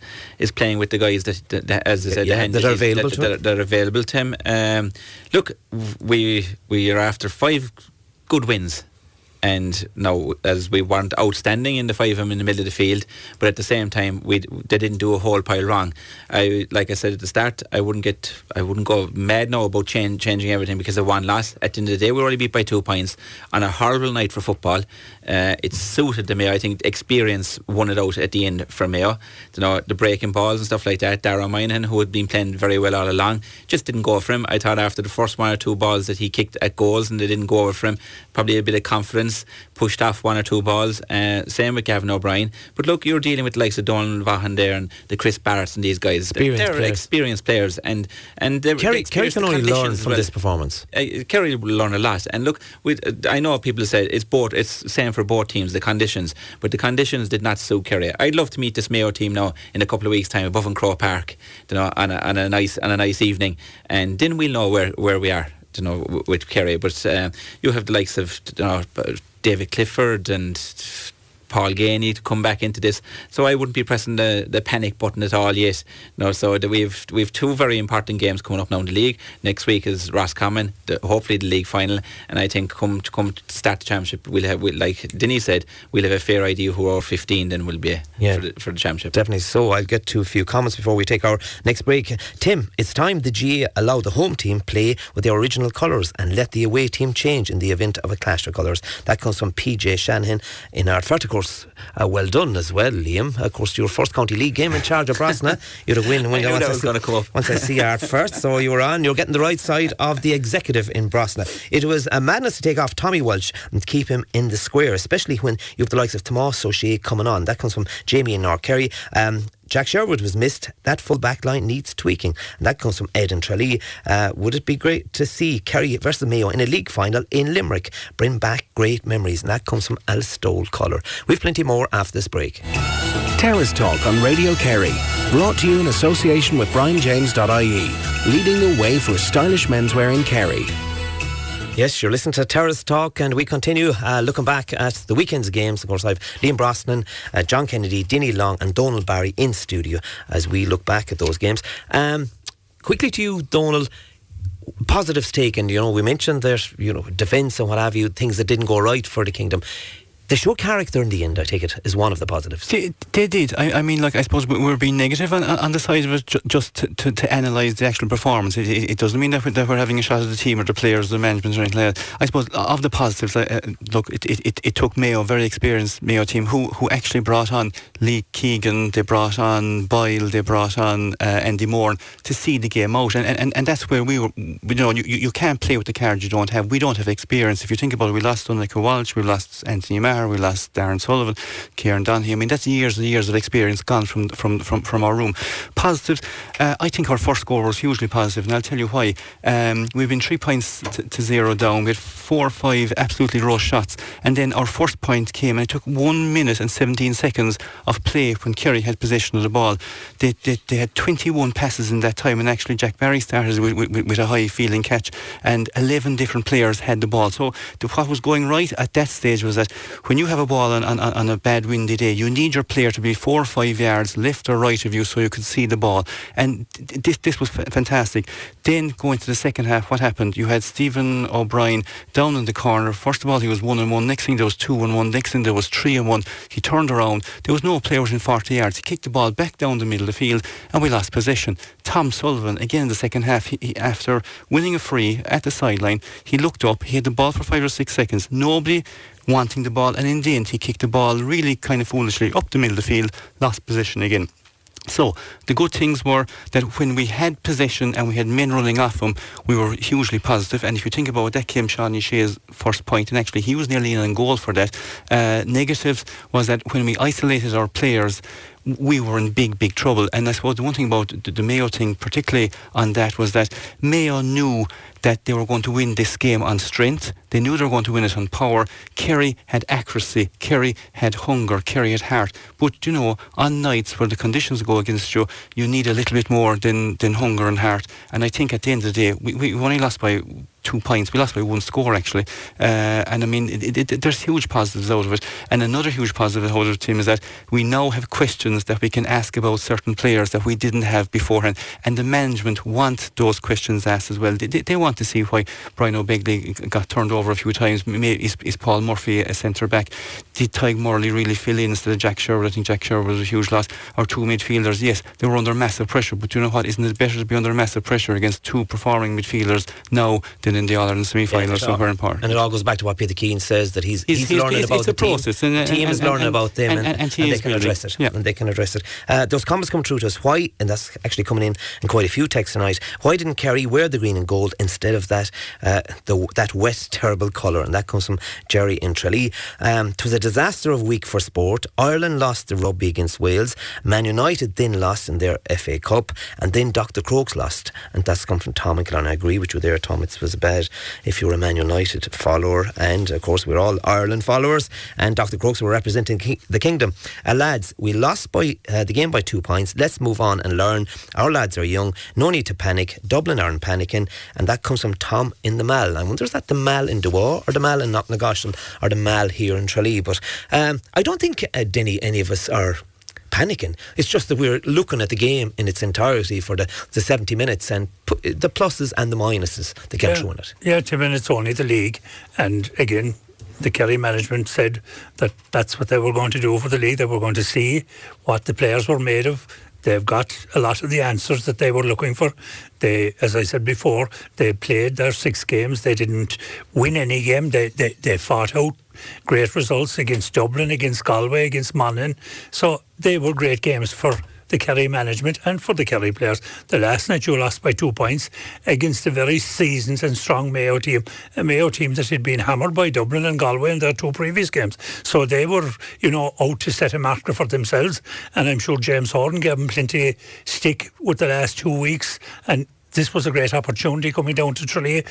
playing with the guys that as I said, that are available to him. Look, we are after 5 good wins. And now, as we weren't outstanding in the 5 of them in the middle of the field, but at the same time, they didn't do a whole pile wrong. Like I said at the start, I wouldn't go mad now about changing everything because of one loss. At the end of the day, we were only beat by 2 points on a horrible night for football. It suited the Mayo. I think experience won it out at the end for Mayo. You know, the breaking balls and stuff like that. Darragh Moynihan, who had been playing very well all along, just didn't go for him. I thought after the first 1 or 2 balls that he kicked at goals and they didn't go over for him, probably a bit of confidence, pushed off 1 or 2 balls. Same with Gavin O'Brien. But look, you're dealing with the likes of Donal Barry there and the Chris Barretts and these guys. They're experienced players, and Kerry can only learn from this performance. Kerry will learn a lot. And look, I know people say it's same for both teams, the conditions, but the conditions did not suit Kerry. I'd love to meet this Mayo team now in a couple of weeks' time above in Crow Park, you know, on a nice evening, and then we'll know where we are, you know, with Kerry. But you have the likes of, you know, David Clifford and Paul Ganey to come back into this, so I wouldn't be pressing the panic button at all yet. No, so we've 2 very important games coming up now in the league. Next week is Roscommon, hopefully the league final, and I think come to start the championship, like Dinny said, we'll have a fair idea who our 15 then will be for the championship. Definitely. So I'll get to a few comments before we take our next break. Tim, it's time the GA allow the home team play with their original colours and let the away team change in the event of a clash of colours. That comes from PJ Shanahan in our 30 course. Well done as well, Liam. Of course, your first county league game in charge of Brosnan. You'd have win. I knew that was going to come up. Once I see Art first, so you're getting the right side of the executive in Brosnan. It was a madness to take off Tommy Walsh and keep him in the square, especially when you have the likes of Tomás O'Shea coming on. That comes from Jamie in North Kerry. Jack Sherwood was missed. That full back line needs tweaking. And that comes from Ed and Tralee. Would it be great to see Kerry versus Mayo in a league final in Limerick? Bring back great memories. And that comes from Al Stoll Collar. We've plenty more after this break. Terrace Talk on Radio Kerry. Brought to you in association with BrianJames.ie. Leading the way for stylish menswear in Kerry. Yes, you're listening to Terrace Talk, and we continue looking back at the weekend's games. Of course, I've Liam Brosnan, John Kennedy, Dinny Long and Donal Barry in studio as we look back at those games. Quickly to you, Donal, positives taken. You know, we mentioned that, you know, defence and what have you, things that didn't go right for the Kingdom. They show character in the end, I take it, is one of the positives. They did. I mean, like, I suppose we're being negative on the side of it just to analyse the actual performance. It doesn't mean that we're having a shot at the team or the players, the management or anything like that. I suppose of the positives, look, it took Mayo, a very experienced Mayo team, who actually brought on Lee Keegan, they brought on Boyle, they brought on Andy Moore to see the game out. And that's where we were, you know, you can't play with the cards you don't have. We don't have experience. If you think about it, we lost Donal Walsh, we lost Anthony Maher, we lost Darren Sullivan, Kieran Donahue. I mean, that's years and years of experience gone from our room. Positives, I think our first score was hugely positive, and I'll tell you why. We've been 3 points to 0 down. We had 4 or 5 absolutely raw shots, and then our first point came, and it took 1 minute and 17 seconds of play when Kerry had possession of the ball. They had 21 passes in that time, and actually Jack Barry started with a high fielding catch, and 11 different players had the ball. So what was going right at that stage was that when you have a ball on a bad windy day, you need your player to be 4 or 5 yards left or right of you so you can see the ball. And this was fantastic. Then going to the second half, what happened? You had Stephen O'Brien down in the corner. First of all, he was 1-on-1. Next thing there was 2-on-1. Next thing there was 3-on-1. He turned around. There was no player within 40 yards. He kicked the ball back down the middle of the field and we lost possession. Tom Sullivan, again in the second half, he, after winning a free at the sideline, he looked up. He had the ball for 5 or 6 seconds. Nobody wanting the ball, and in the end he kicked the ball really kind of foolishly up the middle of the field, lost possession again. So the good things were that when we had possession and we had men running off him, we were hugely positive. And if you think about it, that came Sean Shea's first point, and actually he was nearly in goal for that. Negative was that when we isolated our players, we were in big trouble. And I suppose the one thing about the Mayo thing, particularly on that, was that Mayo knew that they were going to win this game on strength. They knew they were going to win it on power. Kerry had accuracy. Kerry had hunger. Kerry had heart. But, you know, on nights where the conditions go against you, you need a little bit more than hunger and heart. And I think at the end of the day, we only lost by 2 points. We lost by 1 score, actually. And I mean, there's huge positives out of it. And another huge positive out of the team is that we now have questions that we can ask about certain players that we didn't have beforehand. And the management want those questions asked as well. They want to see why Brian O'Begley got turned over a few times. Is Paul Murphy a centre back? Did Tyg Morley really fill in instead of Jack Sherwood? I think Jack Sherwood was a huge loss. Our 2 midfielders, yes, they were under massive pressure. But you know what? Isn't it better to be under massive pressure against 2 performing midfielders now than in the All-Ireland semi-final? So very important. And it all goes back to what Peter Keane says, that he's learning about the team. The team is learning about them, and they can address it. Yeah. And they can address it. Those comments come through to us. Why, and that's actually coming in quite a few texts tonight, why didn't Kerry wear the green and gold instead of that wet, terrible colour? And that comes from Jerry in Tralee. It was a disaster of week for sport. Ireland lost the rugby against Wales. Man United then lost in their FA Cup, and then Dr.Crokes lost. And that's come from Tom and Killarney. I agree with you there, Tom. It was bad if you were a Man United follower, and of course we're all Ireland followers, and Dr.Crokes were representing the kingdom. Lads, we lost by the game by 2 points. Let's move on and learn. Our lads are young. No need to panic. Dublin aren't panicking. And that comes from Tom in the Mall. I wonder, is that the Mall in Dewar or the Mall in Knocknagoshel or the Mall here in Tralee? But I don't think, Dinny, any of us are panicking. It's just that we're looking at the game in its entirety for the 70 minutes and the pluses and the minuses that get through in it. Yeah, Tim, and it's only the league. And again, the Kerry management said that that's what they were going to do for the league. They were going to see what the players were made of. They've got a lot of the answers that they were looking for. They, as I said before, they played their 6 games. They didn't win any game. They fought out great results against Dublin, against Galway, against Monaghan. So they were great games for the Kerry management and for the Kerry players. The last night you lost by 2 points against a very seasoned and strong Mayo team, a Mayo team that had been hammered by Dublin and Galway in their 2 previous games. So they were, out to set a marker for themselves, and I'm sure James Horton gave them plenty stick with the last 2 weeks, and this was a great opportunity coming down to Tralee.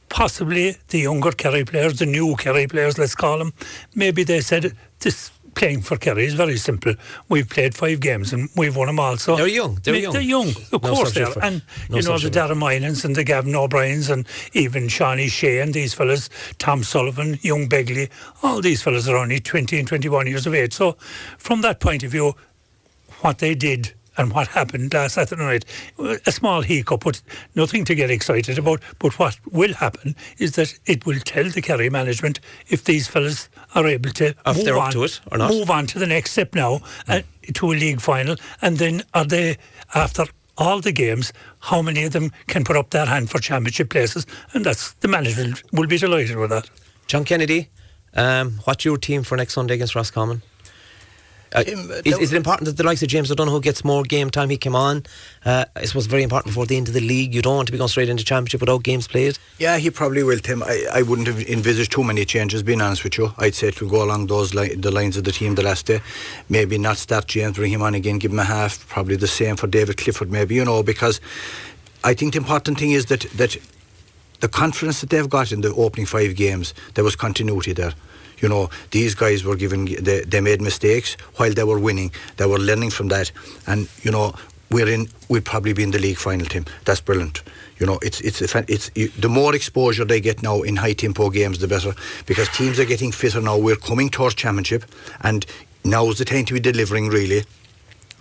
Possibly the younger Kerry players, the new Kerry players, let's call them, maybe they said this playing for Kerry is very simple. We've played 5 games and we've won them all. So they're young. They're young. Of course they are. And the Darren Minans and the Gavin O'Briens and even Shawnee Shea and these fellas, Tom Sullivan, young Begley, all these fellas are only 20 and 21 years of age. So from that point of view, what they did and what happened last Saturday night, a small hiccup, but nothing to get excited about. But what will happen is that it will tell the Kerry management if these fellas are able to move on to the next step now, to a league final, and then are they, after all the games, how many of them can put up their hand for championship places? And that's, the management will be delighted with that. John Kennedy, what's your team for next Sunday against Roscommon? Is it important that the likes of James O'Donoghue gets more game time? He came on, I suppose, very important before the end of the league. You don't want to be going straight into championship without games played. Yeah, he probably will, Tim. I wouldn't have envisaged too many changes, being honest with you. I'd say it will go along the lines of the team the last day. Maybe not start James, bring him on again, give him a half. Probably the same for David Clifford, maybe, because I think the important thing is that the confidence that they've got in the opening 5 games, there was continuity there. These guys were they made mistakes while they were winning. They were learning from that. And, we'd probably be in the league final, Tim. That's brilliant. You know, the more exposure they get now in high tempo games, the better, because teams are getting fitter now. We're coming towards championship, and now's the time to be delivering. Really,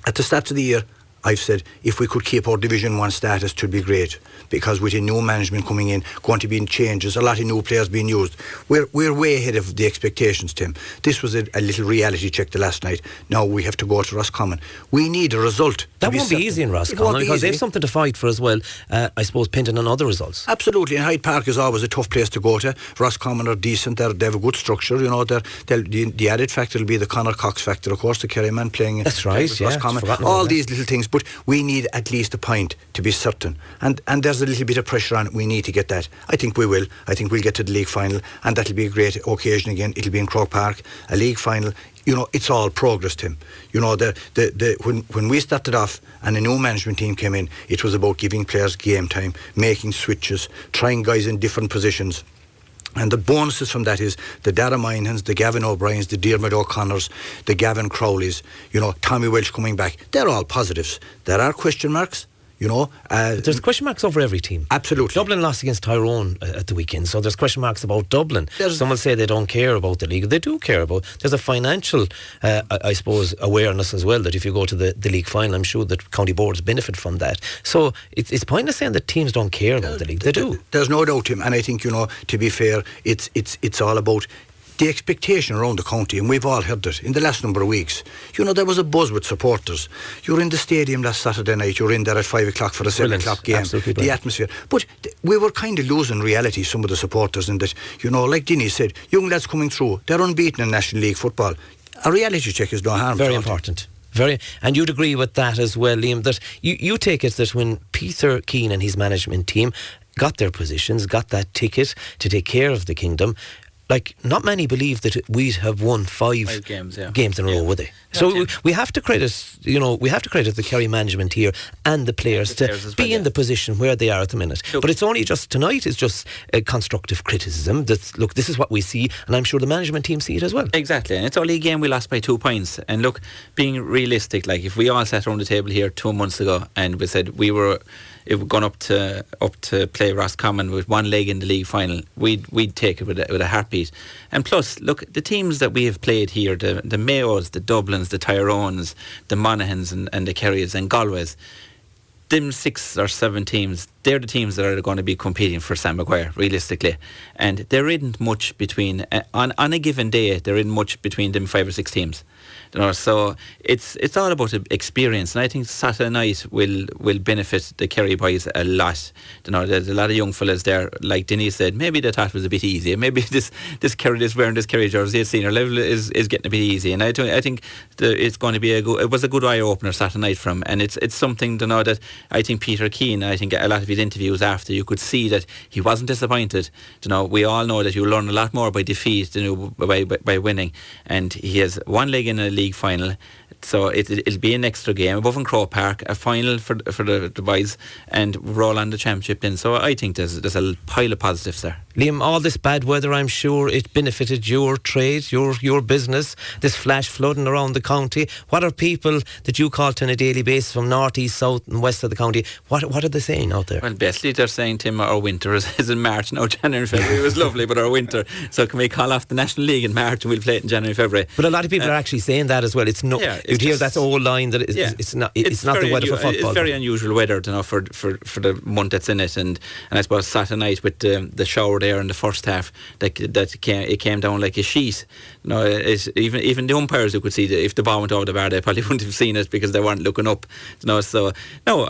at the start of the year, I've said if we could keep our Division 1 status, it would be great, because with a new management coming in, going to be changes, a lot of new players being used. We're way ahead of the expectations, Tim. This was a little reality check the last night. Now we have to go to Roscommon. We need a result. That won't be easy in Roscommon, because they have something to fight for as well. I suppose pinting on other results. Absolutely, and Hyde Park is always a tough place to go to. Roscommon are decent. They have a good structure. You know, the added factor will be the Conor Cox factor, of course, the Kerry man playing. That's right. Yeah, Roscommon. All these little things. But we need at least a point to be certain, and there's a little bit of pressure on it. We need to get that. I think we will. I think we'll get to the league final, and that'll be a great occasion again. It'll be in Croke Park, a league final. You know, it's all progress, Tim. You know, when we started off and a new management team came in, it was about giving players game time, making switches, trying guys in different positions. And the bonuses from that is the Dara Minehans, the Gavin O'Briens, the Diarmid O'Connors, the Gavin Crowleys, you know, Tommy Welch coming back. They're all positives. There are question marks, you know. But there's question marks over every team. Absolutely. Dublin lost against Tyrone at the weekend, so there's question marks about Dublin. Some will say they don't care about the league. They do care about. There's a financial, I suppose, awareness as well, that if you go to the league final, I'm sure that county boards benefit from that. So it's pointless saying that teams don't care about the league. They do. There's no doubt, Tim, and I think, you know, to be fair, it's all about the expectation around the county, and we've all heard it in the last number of weeks. You know, there was a buzz with supporters. You were in the stadium last Saturday night, you were in there at 5 o'clock for the 7 o'clock game. Absolutely the brilliant. atmosphere. But we were kind of losing reality, some of the supporters, in that, you know, like Dinny said, young lads coming through, they're unbeaten in National League football. A reality check is no harm. Very important. And you'd agree with that as well, Liam, that you take it that when Peter Keane and his management team got their positions, got that ticket to take care of the kingdom, like, not many believe that we'd have won five games in a row, would they? So we have to credit, you know, the Kerry management here and the players to be in the position where they are at the minute. But it's only just tonight is just a constructive criticism that, look, this is what we see, and I'm sure the management team see it as well. Exactly, and it's only a game we lost by 2 points. And look, being realistic, like if we all sat around the table here 2 months ago and we said we were gone up to play Roscommon with one leg in the league final, we'd take it with a heartbeat. And plus, look, the teams that we have played here, the Mayos, the Dublins, the Tyrones, the Monaghan's and the Kerrys and Galways, them 6 or 7 teams, they're the teams that are going to be competing for Sam Maguire, realistically. And there isn't much between, on a given day, there isn't much between them 5 or 6 teams. You know, so it's all about experience, and I think Saturday night will benefit the Kerry boys a lot. You know, there's a lot of young fellas there, like Dinny said. Maybe they thought it was a bit easy. Maybe this wearing this Kerry jersey at senior level is getting a bit easy. And I think it's going to be it was a good eye opener Saturday night for him, and it's something, you know, that I think Peter Keane, I think a lot of his interviews after, you could see that he wasn't disappointed. You know, we all know that you learn a lot more by defeat than you by winning, and he has one leg in a league final, so it'll be an extra game above in Croke Park, a final for the boys, and roll on the championship then. So I think there's a pile of positives there. Liam, all this bad weather, I'm sure it benefited your trade, your business, this flash flooding around the county. What are people that you call to on a daily basis from north, east, south and west of the county, what are they saying out there? Well, basically they're saying, Tim, our winter is in March now. January, February was lovely, but our winter, so can we call off the National League in March and we'll play it in January, February? But a lot of people are actually saying that as well. It's no, you'd hear that old line that it's not the weather for football. It's very unusual weather, you know, for the month that's in it, and I suppose Saturday night with the shower there in the first half, it came down like a sheet. You know, even the umpires who could see that if the ball went over the bar, they probably wouldn't have seen it because they weren't looking up. You know, so no,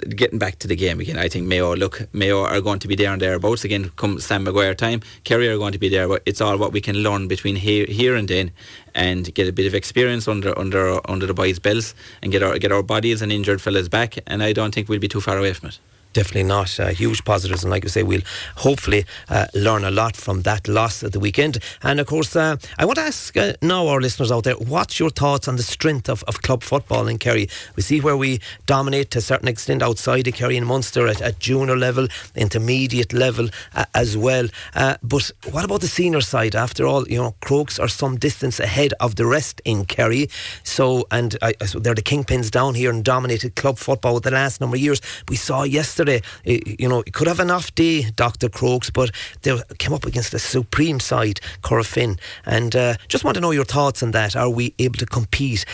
getting back to the game again, I think Mayo are going to be there and thereabouts again come Sam Maguire time. Kerry are going to be there, but it's all what we can learn between here and then, and get a bit of experience under the boys' belts, and get our bodies and injured fellas back, and I don't think we'll be too far away from it. Definitely not. Huge positives, and like I say, we'll hopefully learn a lot from that loss at the weekend. And of course, I want to ask now our listeners out there, what's your thoughts on the strength of club football in Kerry? We see where we dominate to a certain extent outside of Kerry and Munster at junior level, intermediate level as well. But what about the senior side? After all, Crokes are some distance ahead of the rest in Kerry. So they're the kingpins down here and dominated club football with the last number of years. We saw yesterday, it could have an off day, Dr. Crokes, but they came up against a supreme side, Corofin. And just want to know your thoughts on that. Are we able to compete,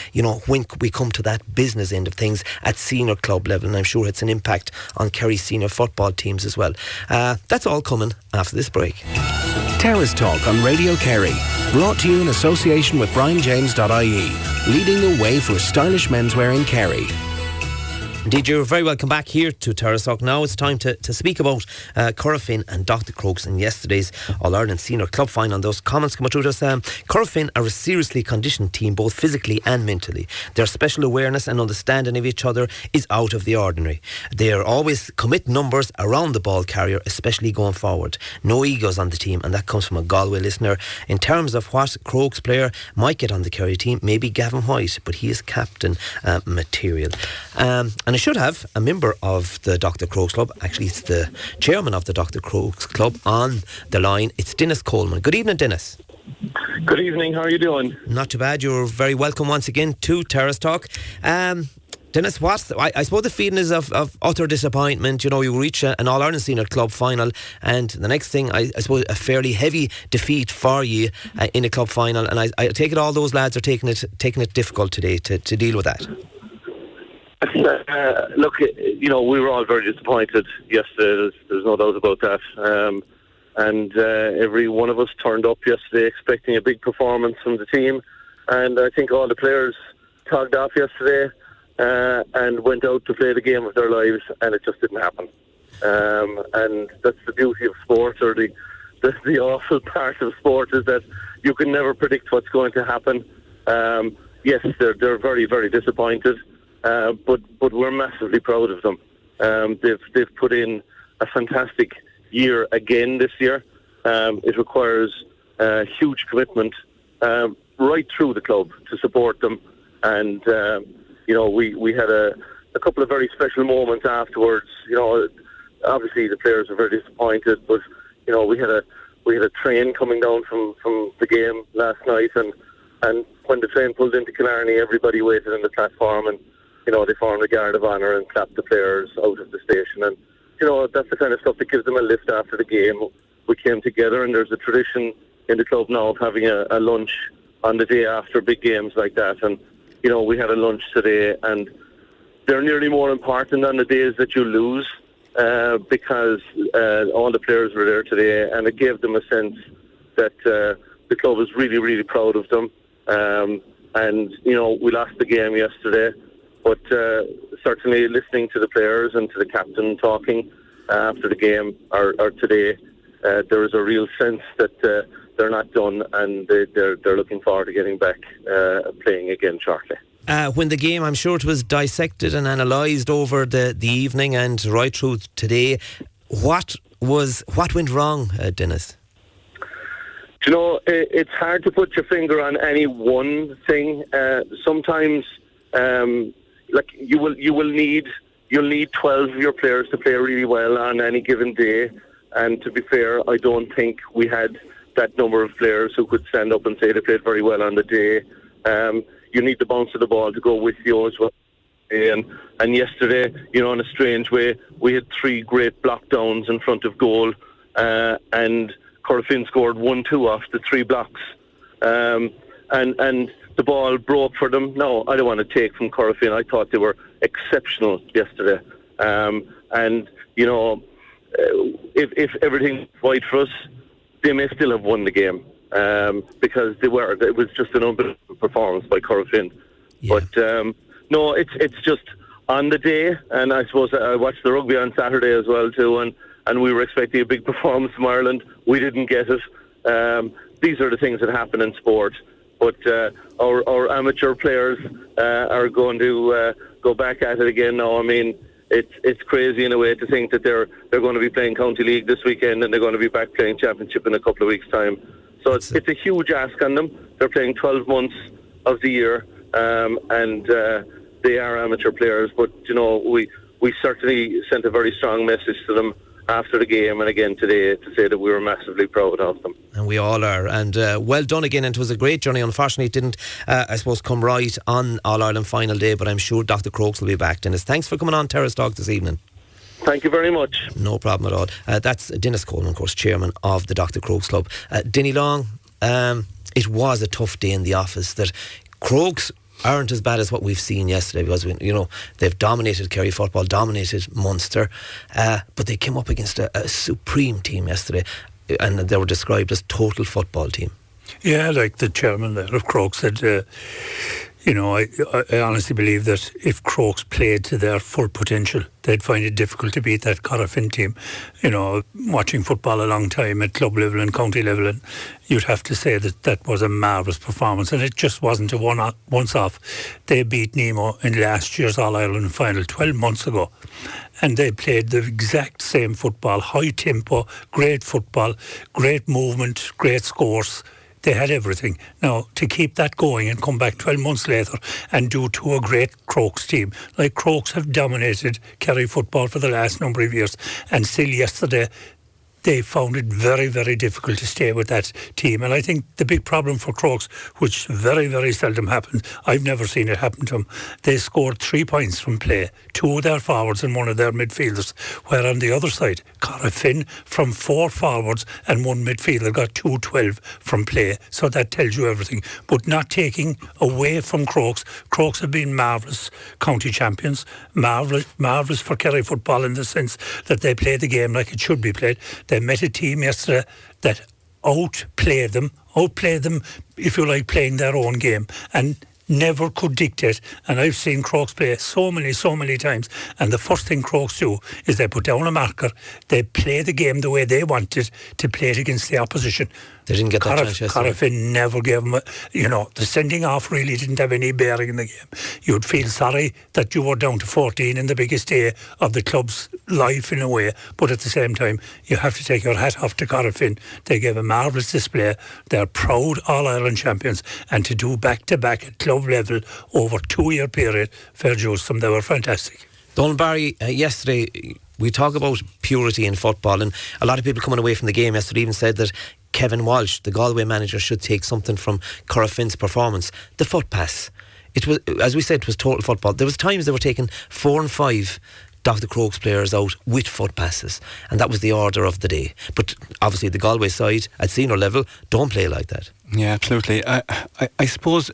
when we come to that business end of things at senior club level? And I'm sure it's an impact on Kerry's senior football teams as well. That's all coming after this break. Terrace Talk on Radio Kerry. Brought to you in association with BrianJames.ie. Leading the way for stylish menswear in Kerry. Indeed, you're very welcome back here to Terrace Talk. Now it's time to speak about Corofin and Dr. Crokes and yesterday's All-Ireland Senior Club Final. Those comments come through to us. Corofin are a seriously conditioned team, both physically and mentally. Their special awareness and understanding of each other is out of the ordinary. They are always commit numbers around the ball carrier, especially going forward. No egos on the team, and that comes from a Galway listener. In terms of what Crokes player might get on the Kerry team, maybe Gavin White, but he is captain material. And I should have a member of the Dr. Crokes Club, actually it's the chairman of the Dr. Crokes Club on the line. It's Dennis Coleman. Good evening, Dennis. Good evening, how are you doing? Not too bad. You're very welcome once again to Terrace Talk. Dennis, I suppose the feeling is of utter disappointment. You reach an All-Ireland Senior Club Final, and the next thing, I suppose, a fairly heavy defeat for you in a club final, and I take it all those lads are taking it difficult today to deal with that. Look, we were all very disappointed yesterday. There's no doubt about that. And every one of us turned up yesterday expecting a big performance from the team. And I think all the players togged off yesterday and went out to play the game of their lives, and it just didn't happen. And that's the beauty of sport, or the awful part of sport, is that you can never predict what's going to happen. Yes, they're very, very disappointed. But we're massively proud of them. They've put in a fantastic year again this year. It requires huge commitment right through the club to support them. And we had a couple of very special moments afterwards. Obviously the players were very disappointed, but we had a train coming down from the game last night, and when the train pulled into Killarney, everybody waited on the platform, and they formed a guard of honour and clapped the players out of the station. And, that's the kind of stuff that gives them a lift after the game. We came together, and there's a tradition in the club now of having a lunch on the day after big games like that. And, we had a lunch today, and they're nearly more important on the days that you lose because all the players were there today, and it gave them a sense that the club is really, really proud of them. And, we lost the game yesterday. But certainly listening to the players and to the captain talking after the game or today, there is a real sense that they're not done, and they're looking forward to getting back playing again shortly. When the game, I'm sure it was dissected and analysed over the evening and right through today, what went wrong, Dennis? It's hard to put your finger on any one thing. Sometimes you'll need 12 of your players to play really well on any given day, and to be fair, I don't think we had that number of players who could stand up and say they played very well on the day. You need the bounce of the ball to go with you as well. And yesterday, in a strange way, we had 3 great block downs in front of goal, and Corofin scored 1-2 off the 3 blocks, and the ball broke for them. No, I don't want to take from Corofin. I thought they were exceptional yesterday. And, if everything was right for us, they may still have won the game because they were. It was just an unbelievable performance by Corofin. Yeah. But, no, it's just on the day, and I suppose I watched the rugby on Saturday as well, too, and we were expecting a big performance from Ireland. We didn't get it. These are the things that happen in sport. But our amateur players are going to go back at it again now. I mean, it's crazy in a way to think that they're going to be playing County League this weekend and they're going to be back playing Championship in a couple of weeks' time. So it's a huge ask on them. They're playing 12 months of the year, and they are amateur players. But we certainly sent a very strong message to them after the game and again today to say that we were massively proud of them. And we all are. And well done again. And it was a great journey. Unfortunately, it didn't, I suppose, come right on All-Ireland final day, but I'm sure Dr. Crokes will be back. Dennis, thanks for coming on Terrace Talk this evening. Thank you very much. No problem at all. That's Dennis Coleman, of course, chairman of the Dr. Crokes Club. Dinny Long, it was a tough day in the office. That Crokes aren't as bad as what we've seen yesterday, because they've dominated Kerry football, dominated Munster, but they came up against a supreme team yesterday, and they were described as total football team. Yeah, like the chairman there of Crokes said, I honestly believe that if Crokes played to their full potential, they'd find it difficult to beat that Corofin team. Watching football a long time at club level and county level, and you'd have to say that was a marvellous performance, and it just wasn't a once-off. They beat Nemo in last year's All-Ireland final 12 months ago, and they played the exact same football, high tempo, great football, great movement, great scores. They had everything. Now, to keep that going and come back 12 months later and do to a great Crokes team, like Crokes have dominated Kerry football for the last number of years, and still yesterday they found it very, very difficult to stay with that team. And I think the big problem for Crokes, which very, very seldom happens, I've never seen it happen to them, they scored 3 points from play, 2 of their forwards and 1 of their midfielders, where on the other side, Corofin from 4 forwards and 1 midfielder got 2-12 from play. So that tells you everything. But not taking away from Crokes, Crokes have been marvellous county champions, marvellous for Kerry football in the sense that they play the game like it should be played. They met a team yesterday that outplayed them, if you like, playing their own game, and never could dictate. And I've seen Crokes play so many times, and the first thing Crokes do is they put down a marker, they play the game the way they wanted to play it against the opposition. They didn't get that chance yesterday. Corofin never gave them the sending off really didn't have any bearing in the game. You'd feel sorry that you were down to 14 in the biggest day of the club's life in a way, but at the same time you have to take your hat off to Corofin. They gave a marvellous display. They're proud All-Ireland champions, and to do back-to-back at club level over 2-year period, fair dues to them, they were fantastic. Donal Barry, yesterday we talk about purity in football, and a lot of people coming away from the game yesterday even said that Kevin Walsh, the Galway manager, should take something from Corofin's performance. The foot pass. It was, as we said, it was total football. There was times they were taking 4 and 5 Dr. Crokes players out with foot passes, and that was the order of the day. But obviously the Galway side at senior level don't play like that. Yeah, absolutely. I suppose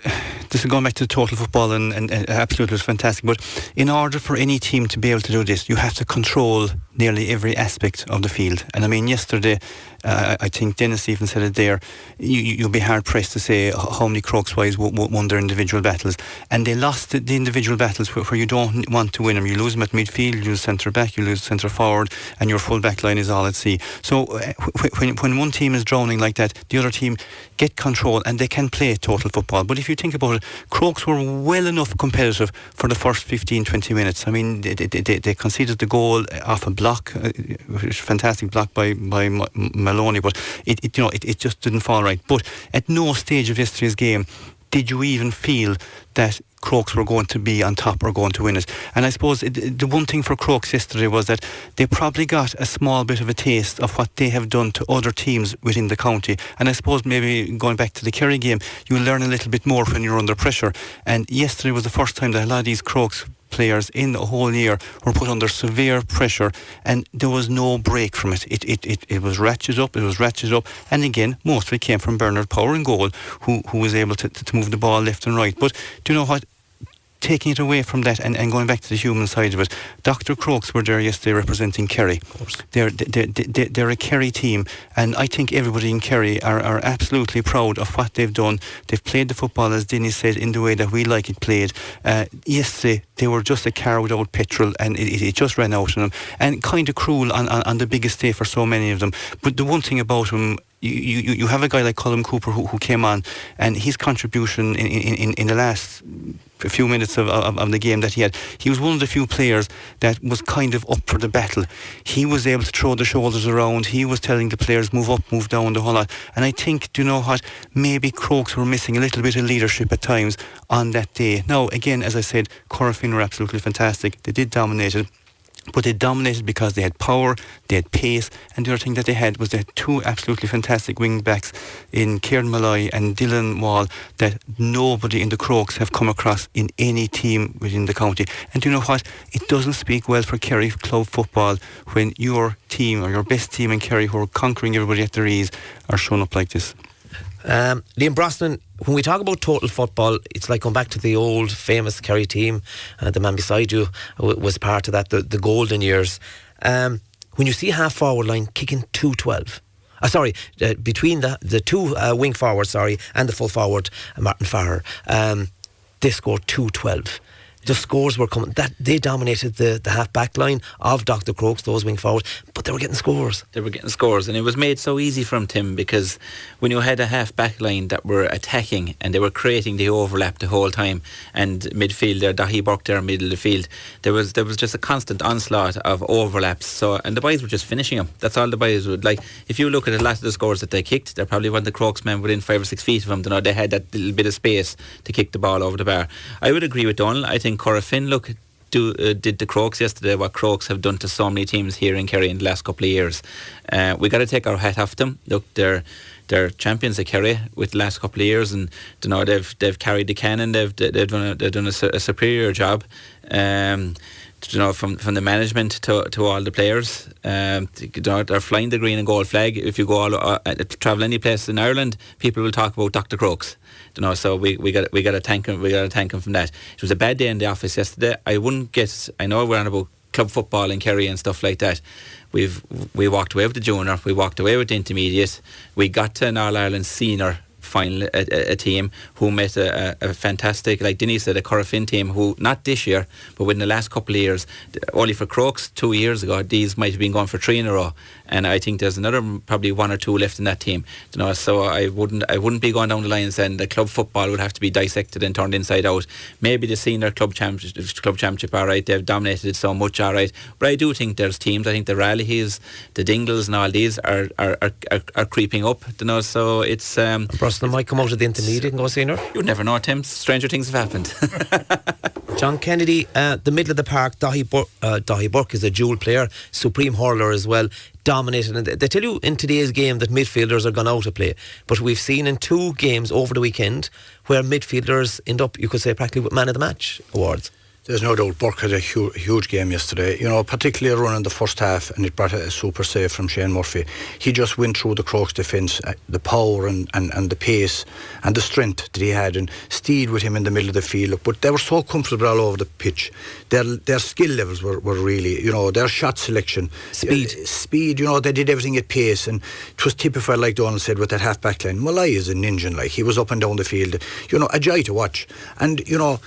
this is going back to total football, and absolutely was fantastic. But in order for any team to be able to do this, you have to control nearly every aspect of the field. And I mean, yesterday, I think Dennis even said it there, you'll be hard pressed to say how many Crokes wise won their individual battles. And they lost the individual battles where you don't want to win them. You lose them at midfield, you lose centre back, you lose centre forward, and your full back line is all at sea. So when one team is drowning like that, the other team get control and they can play total football. But if you think about it, Crokes were well enough competitive for the first 15-20 minutes. I mean, they conceded the goal off a block, fantastic block by Maloney, but it just didn't fall right. But at no stage of yesterday's game did you even feel that Crokes were going to be on top or going to win it. And I suppose the one thing for Crokes yesterday was that they probably got a small bit of a taste of what they have done to other teams within the county. And I suppose maybe going back to the Kerry game, you learn a little bit more when you're under pressure. And yesterday was the first time that a lot of these Crokes players in the whole year were put under severe pressure, and there was no break from it. It was ratcheted up, and again, most of it came from Bernard Power in goal, who was able to move the ball left and right. But do you know what? Taking it away from that and going back to the human side of it, Dr. Crokes were there yesterday representing Kerry. They're a Kerry team, and I think everybody in Kerry are absolutely proud of what they've done. They've played the football, as Dinny said, in the way that we like it played. Yesterday they were just a car without petrol, and it just ran out on them, and kind of cruel on the biggest day for so many of them. But the one thing about them, you have a guy like Colin Cooper who came on, and his contribution in the last few minutes of the game that he was one of the few players that was kind of up for the battle. He was able to throw the shoulders around. He was telling the players move up, move down, the whole lot. And I think, do you know what, maybe Crokes were missing a little bit of leadership at times on that day. Now again, as I said, Corofin were absolutely fantastic. They did dominate it, but they dominated because they had power, they had pace, and the other thing that they had was they had two absolutely fantastic wing backs in Kieran Malloy and Dylan Wall that nobody in the Crokes have come across in any team within the county. And do you know what? It doesn't speak well for Kerry club football when your team or your best team in Kerry, who are conquering everybody at their ease, are shown up like this. Liam Brosnan, when we talk about total football, it's like going back to the old famous Kerry team. The man beside you was part of that, the golden years. When you see a half forward line kicking 2-12, between the two wing forwards, and the full forward, Martin Farrer, they scored 2-12. The scores were coming. That they dominated the half back line of Dr.Crokes, those wing forwards, but they were getting scores. And it was made so easy from Tim, because when you had a half back line that were attacking and they were creating the overlap the whole time, and midfield there, Dahi Burke there, middle of the field, there was just a constant onslaught of overlaps. So, and the boys were just finishing them. That's all the boys would like. If you look at a lot of the scores that they kicked, they're probably one of the Crokes men within 5 or 6 feet of them. You know, they had that little bit of space to kick the ball over the bar. I would agree with Donal. I think Corofin did the Crokes yesterday what Crokes have done to so many teams here in Kerry in the last couple of years. We got to take our hat off them. Look, they're champions of Kerry with the last couple of years, and you know they've carried the cannon. They've done a superior job. You know, from the management to all the players, you know, they're flying the green and gold flag. If you go travel any place in Ireland, people will talk about Dr.Crokes. You know, so we got to thank him. We got to thank him from that. It was a bad day in the office yesterday. I know we're on about club football in Kerry and stuff like that. We walked away with the junior. We walked away with the intermediate. We got to an All Ireland senior final, a team who met a fantastic, like Dinny said, a Corofin team who, not this year, but within the last couple of years, only for Crokes 2 years ago, these might have been going for 3 in a row, and I think there's another probably 1 or 2 left in that team. You know, so I wouldn't be going down the line saying the club football would have to be dissected and turned inside out. Maybe the senior club championship, all right, they've dominated it so much, all right, but I do think there's teams. I think the Rallies, the Dingles, and all these are creeping up. You know, so it's Brosnan might come out of the intermediate and go senior. You never know, Tim. Stranger things have happened. John Kennedy, the middle of the park, Dahi Burke is a dual player, supreme hurler as well, dominated. And they tell you in today's game that midfielders are gone out of play, but we've seen in 2 games over the weekend where midfielders end up, you could say, practically with man of the match awards. There's no doubt Burke had a huge game yesterday, you know, particularly running the first half, and it brought a super save from Shane Murphy. He just went through the Crokes defence, the power and the pace and the strength that he had, and stayed with him in the middle of the field. But they were so comfortable all over the pitch. Their skill levels were really, you know, their shot selection, speed, you know, they did everything at pace, and it was typified, like Donal said, with that half back line. Malay is a ninja, like, he was up and down the field, you know, a joy to watch. And you know,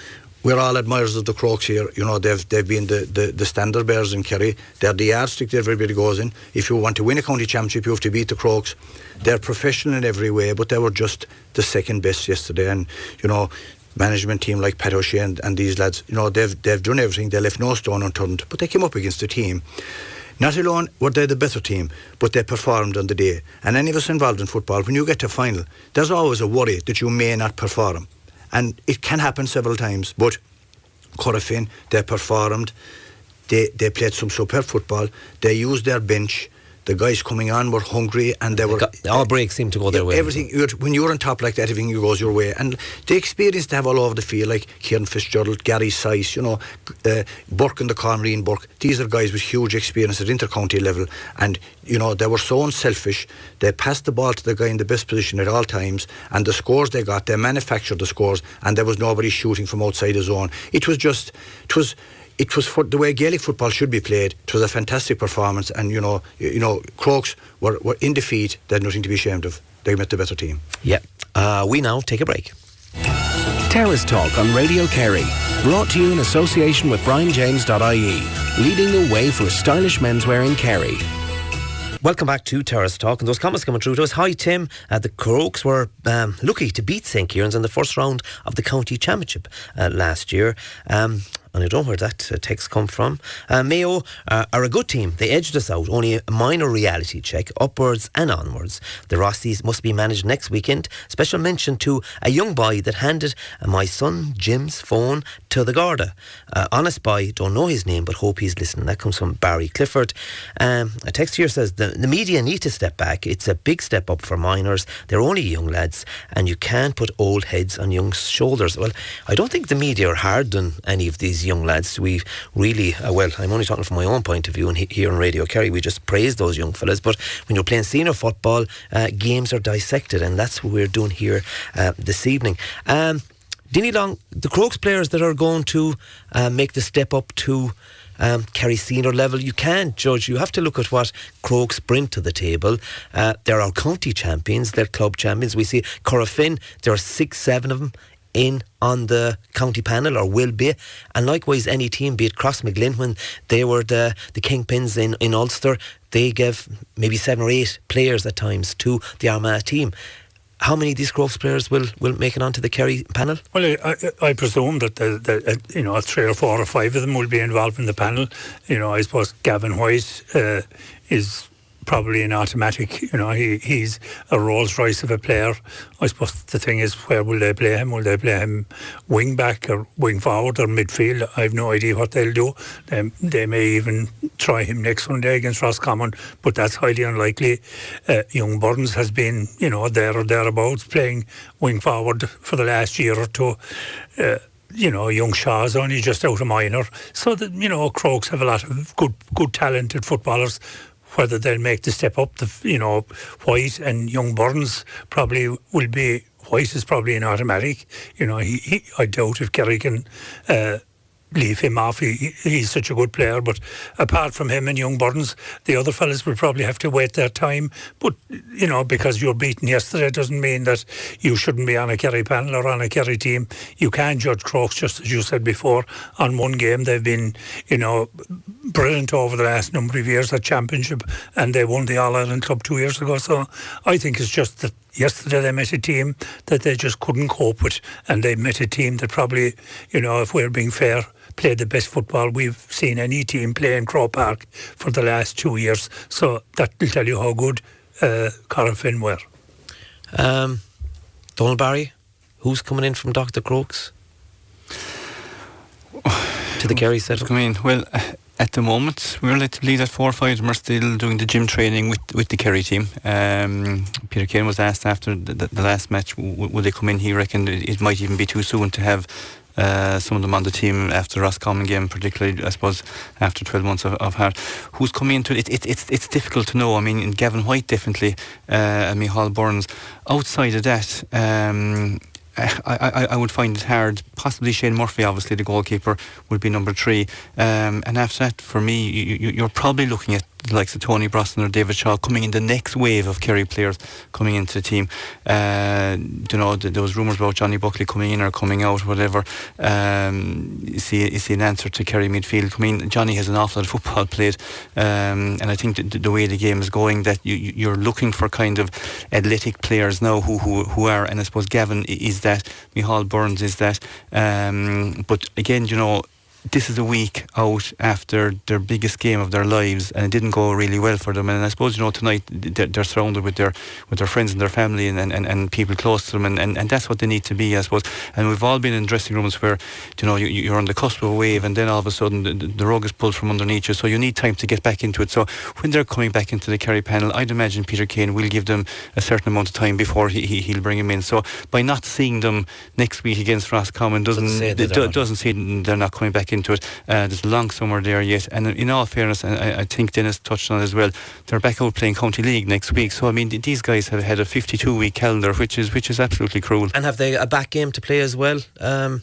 we're all admirers of the Crokes here. You know, they've been the standard bearers in Kerry. They're the yardstick that everybody goes in. If you want to win a county championship, you have to beat the Crokes. They're professional in every way, but they were just the second best yesterday. And you know, management team like Pat O'Shea and these lads, you know, they've done everything. They left no stone unturned, but they came up against a team. Not alone were they the better team, but they performed on the day. And any of us involved in football, when you get to final, there's always a worry that you may not perform. And it can happen several times, but Corofin, they performed, they played some superb football, they used their bench, the guys coming on were hungry, and they were... All breaks seemed to go their way. Everything, when you're on top like that, everything goes your way. And the experience they have all over the field, like Kieran Fitzgerald, Gary Sice, you know, Burke in the corner, Ian Burke, these are guys with huge experience at inter-county level, and you know, they were so unselfish. They passed the ball to the guy in the best position at all times, and the scores they got, they manufactured the scores, and there was nobody shooting from outside the zone. It was for the way Gaelic football should be played. It was a fantastic performance, and you know, Crokes were in defeat. They had nothing to be ashamed of. They met the better team. Yeah. We now take a break. Terrace Talk on Radio Kerry, brought to you in association with BrianJames.ie, leading the way for stylish menswear in Kerry. Welcome back to Terrace Talk, and those comments coming through to us. Hi Tim, the Crokes were lucky to beat St. Kieran's in the first round of the county championship last year. And I don't know where that text come from. Mayo are a good team. They edged us out. Only a minor reality check, upwards and onwards. The Rossies must be managed next weekend. Special mention to a young boy that handed my son Jim's phone to the Garda. Honest boy, don't know his name, but hope he's listening. That comes from Barry Clifford. A text here says, the media need to step back. It's a big step up for minors. They're only young lads, and you can't put old heads on young shoulders. Well, I don't think the media are hard on any of these young lads. We really, I'm only talking from my own point of view, and here on Radio Kerry we just praise those young fellas, but when you're playing senior football, games are dissected, and that's what we're doing here this evening. Dinny Long, the Crokes players that are going to make the step up to Kerry senior level, you can't judge. You have to look at what Crokes bring to the table. They're our county champions, they're club champions. We see Corofin, there are 6-7 of them in on the county panel, or will be, and likewise any team, be it Crossmaglen when they were the kingpins in Ulster, they gave maybe 7 or 8 players at times to the Armagh team. How many of these Crokes players will make it onto the Kerry panel? Well, I presume that 3 or 4 or 5 of them will be involved in the panel. I suppose Gavin White is probably an automatic. He's a Rolls Royce of a player. I suppose the thing is, where will they play him? Will they play him wing back or wing forward or midfield? I have no idea what they'll do. They may even try him next Sunday against Roscommon, but that's highly unlikely. Young Burns has been, there or thereabouts, playing wing forward for the last year or two. Young Shaw's only just out of minor. So that, Crokes have a lot of good talented footballers. Whether they'll make the step up, White and young Burns probably will be. White is probably an automatic. I doubt if Kerry can leave him off. He's such a good player. But apart from him and young Burns, the other fellas will probably have to wait their time. But, because you're beaten yesterday doesn't mean that you shouldn't be on a Kerry panel or on a Kerry team. You can't judge Crokes, just as you said before, on one game. They've been, brilliant over the last number of years at Championship, and they won the All-Ireland Club 2 years ago. So I think it's just that yesterday they met a team that they just couldn't cope with, and they met a team that probably, if we're being fair, played the best football we've seen any team play in Croke Park for the last 2 years. So that will tell you how good Corofin were. Donal Barry, who's coming in from Dr.Crokes to the Kerry setup? Well, at the moment, we're led to believe that 4 or 5 of them are still doing the gym training with the Kerry team. Peter Kane was asked after the last match, would they come in? He reckoned it might even be too soon to have some of them on the team after the Roscommon game, particularly, I suppose, after 12 months of hard. Who's coming into it? It's difficult to know. Gavin White definitely, and Michal Burns. Outside of that, I would find it hard. Possibly Shane Murphy, obviously the goalkeeper, would be number 3. And after that, for me, you're probably looking at the likes of Tony Brosnan or David Shaw coming in the next wave of Kerry players coming into the team. There was rumours about Johnny Buckley coming in or coming out, whatever. Is he an answer to Kerry midfield coming in? Johnny has an awful lot of football played, and I think the way the game is going, that you're looking for kind of athletic players now who are, and I suppose Gavin is that, Michal Burns is that, but again, this is a week out after their biggest game of their lives, and it didn't go really well for them. And I suppose, tonight they're surrounded with their friends and their family and people close to them, and that's what they need to be, I suppose. And we've all been in dressing rooms where, you're on the cusp of a wave, and then all of a sudden the rug is pulled from underneath you, so you need time to get back into it. So when they're coming back into the Kerry panel, I'd imagine Peter Kane will give them a certain amount of time before he'll bring them in. So by not seeing them next week against Roscommon doesn't say they're not coming back into it. There's a long summer there yet, and in all fairness, and I think Dennis touched on it as well, they're back out playing County League next week. So these guys have had a 52-week calendar, which is absolutely cruel. And have they a back game to play as well? Well,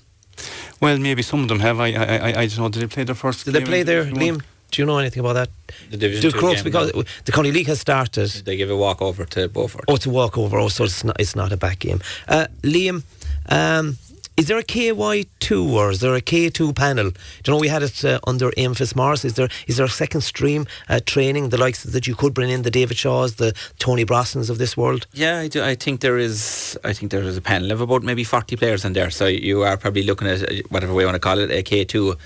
maybe some of them have. I don't know. Did they play their first? Did they play there, Liam? Do you know anything about that? The Division 2 game, because the County League has started. They give a walkover to Beaufort. Oh, it's a walkover. Oh, so it's not a back game. Liam, Is there a KY2 or is there a K2 panel? Do you know we had it under Aim Fitzmaurice? Is there a second stream training, the likes that you could bring in, the David Shaws, the Tony Brosnans of this world? Yeah, I do. I think there is a panel of about maybe 40 players in there. So you are probably looking at whatever way you want to call it, a K2.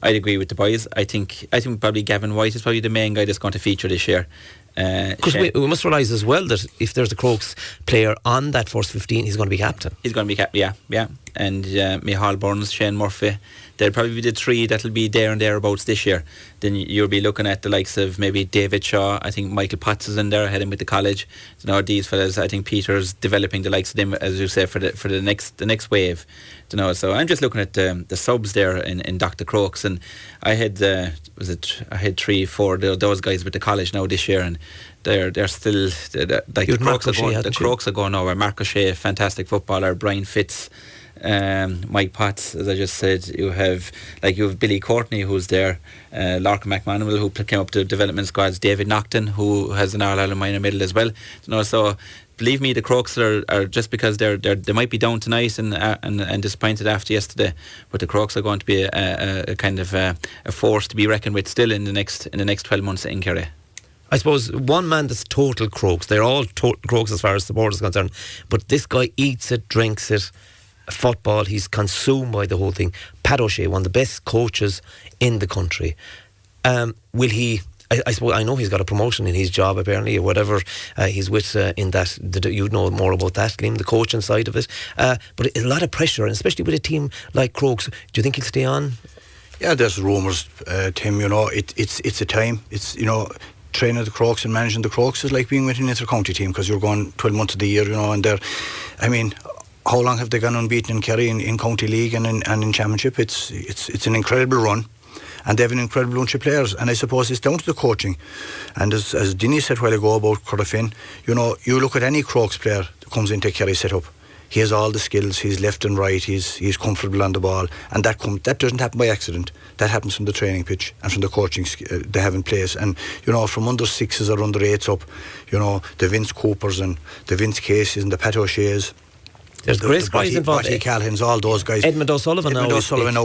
I'd agree with the boys. I think probably Gavin White is probably the main guy that's going to feature this year. Because we must realise as well that if there's a Crokes player on that first 15, he's going to be captain. He's going to be captain, yeah. And Micheál Burns, Shane Murphy, they'll probably be the three that'll be there and thereabouts this year. Then you'll be looking at the likes of maybe David Shaw. I think Michael Potts is in there, heading with the college. You know, these fellas. I think Peter's developing the likes of them, as you say, for the next wave. You know, so I'm just looking at the subs there in Dr.Crokes, and I had 3-4 those guys with the college now this year, and they're still like the Crokes are going nowhere. Mark O'Shea, fantastic footballer. Brian Fitz. Mike Potts, as I just said, you have Billy Courtney, who's there, Larkin McManaman, who came up to development squads, David Nocton, who has an All-Ireland minor medal as well. You know, so believe me, the Crokes are just because they might be down tonight and disappointed after yesterday, but the Crokes are going to be a kind of a force to be reckoned with still in the next 12 months in Kerry. I suppose one man that's total Crokes. They're all total Crokes as far as the board is concerned, but this guy eats it, drinks it. Football, he's consumed by the whole thing. Pat O'Shea, one of the best coaches in the country. Will he? I suppose I know he's got a promotion in his job apparently, or whatever he's with in that. You'd know more about that, Liam, the coaching side of it. But a lot of pressure, and especially with a team like Crokes. Do you think he'll stay on? Yeah, there's rumours, Tim. You know, it's a time. It's, you know, training the Crokes and managing the Crokes is like being with an inter-county team, because you're going 12 months of the year, you know, and they're, I mean, how long have they gone unbeaten in Kerry in County League and in Championship? It's an incredible run, and they have an incredible bunch of players, and I suppose it's down to the coaching. And as Dinny said a while ago about Corofin, you know, you look at any Crokes player that comes into Kerry setup, he has all the skills, he's left and right, he's comfortable on the ball, and that doesn't happen by accident. That happens from the training pitch and from the coaching they have in place. And, you know, from under 6s or under 8s up, you know, the Vince Coopers and the Vince Cases and the Pat O'Sheas, there's great guys involved. Bratty Calhans, all those guys. Edmund O'Sullivan now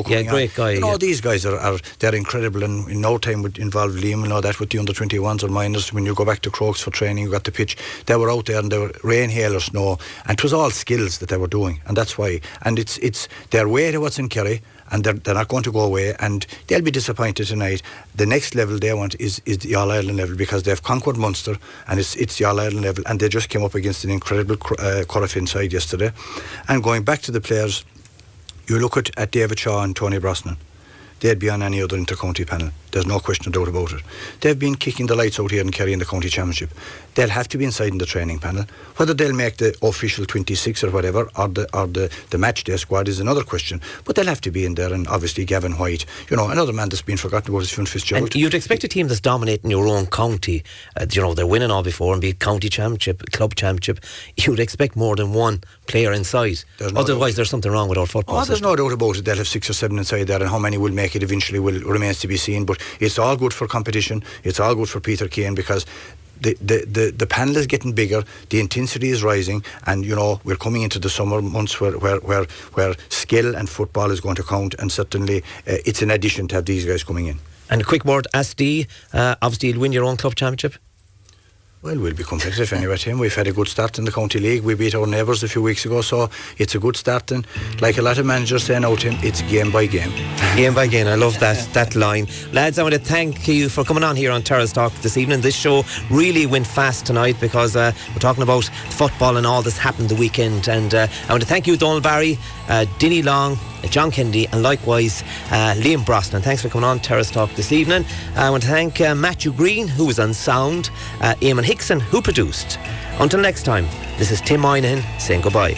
coming yeah, great guy. You know, these guys they're incredible, and in no time would involve Liam and all that with the under 21s or minors. When you go back to Crokes for training, you got the pitch. They were out there, and they were rain, hail or snow, and it was all skills that they were doing, and that's why. And it's their way to what's in Kerry, and they're not going to go away, and they'll be disappointed tonight. The next level they want is the All-Ireland level, because they've conquered Munster, and it's the All-Ireland level, and they just came up against an incredible Corofin side yesterday. And going back to the players, you look at David Shaw and Tony Brosnan, they'd be on any other inter-county panel. There's no question, doubt about it. They've been kicking the lights out here in Kerry in the county championship. They'll have to be inside in the training panel. Whether they'll make the official 26 or whatever, or the match day squad is another question. But they'll have to be in there, and obviously Gavin White, you know, another man that's been forgotten about is Fionn Fitzgerald. And you'd expect a team that's dominating your own county, you know, they're winning all before and be county championship, club championship. You'd expect more than one player inside. Otherwise, there's something wrong with our football system. There's no doubt about it. They'll have 6 or 7 inside there, and how many will make it eventually remains to be seen. But it's all good for competition. It's all good for Peter Kane, because the panel is getting bigger, the intensity is rising, and, you know, we're coming into the summer months where skill and football is going to count, and certainly it's an addition to have these guys coming in. And a quick word, SD, obviously you'll win your own club championship. Well, we'll be competitive anyway, Tim. We've had a good start in the County League. We beat our neighbours a few weeks ago, so it's a good start. And like a lot of managers say now, Tim, it's game by game. Game by game. I love that line. Lads, I want to thank you for coming on here on Terrace Talk this evening. This show really went fast tonight, because we're talking about football and all that's happened the weekend. And I want to thank you, Donal Barry, Dinny Long, John Kennedy, and likewise Liam Brosnan. Thanks for coming on Terrace Talk this evening. I want to thank Matthew Green, who was on sound, Eamon Hickson, who produced. Until next time, this is Tim Moynihan saying goodbye.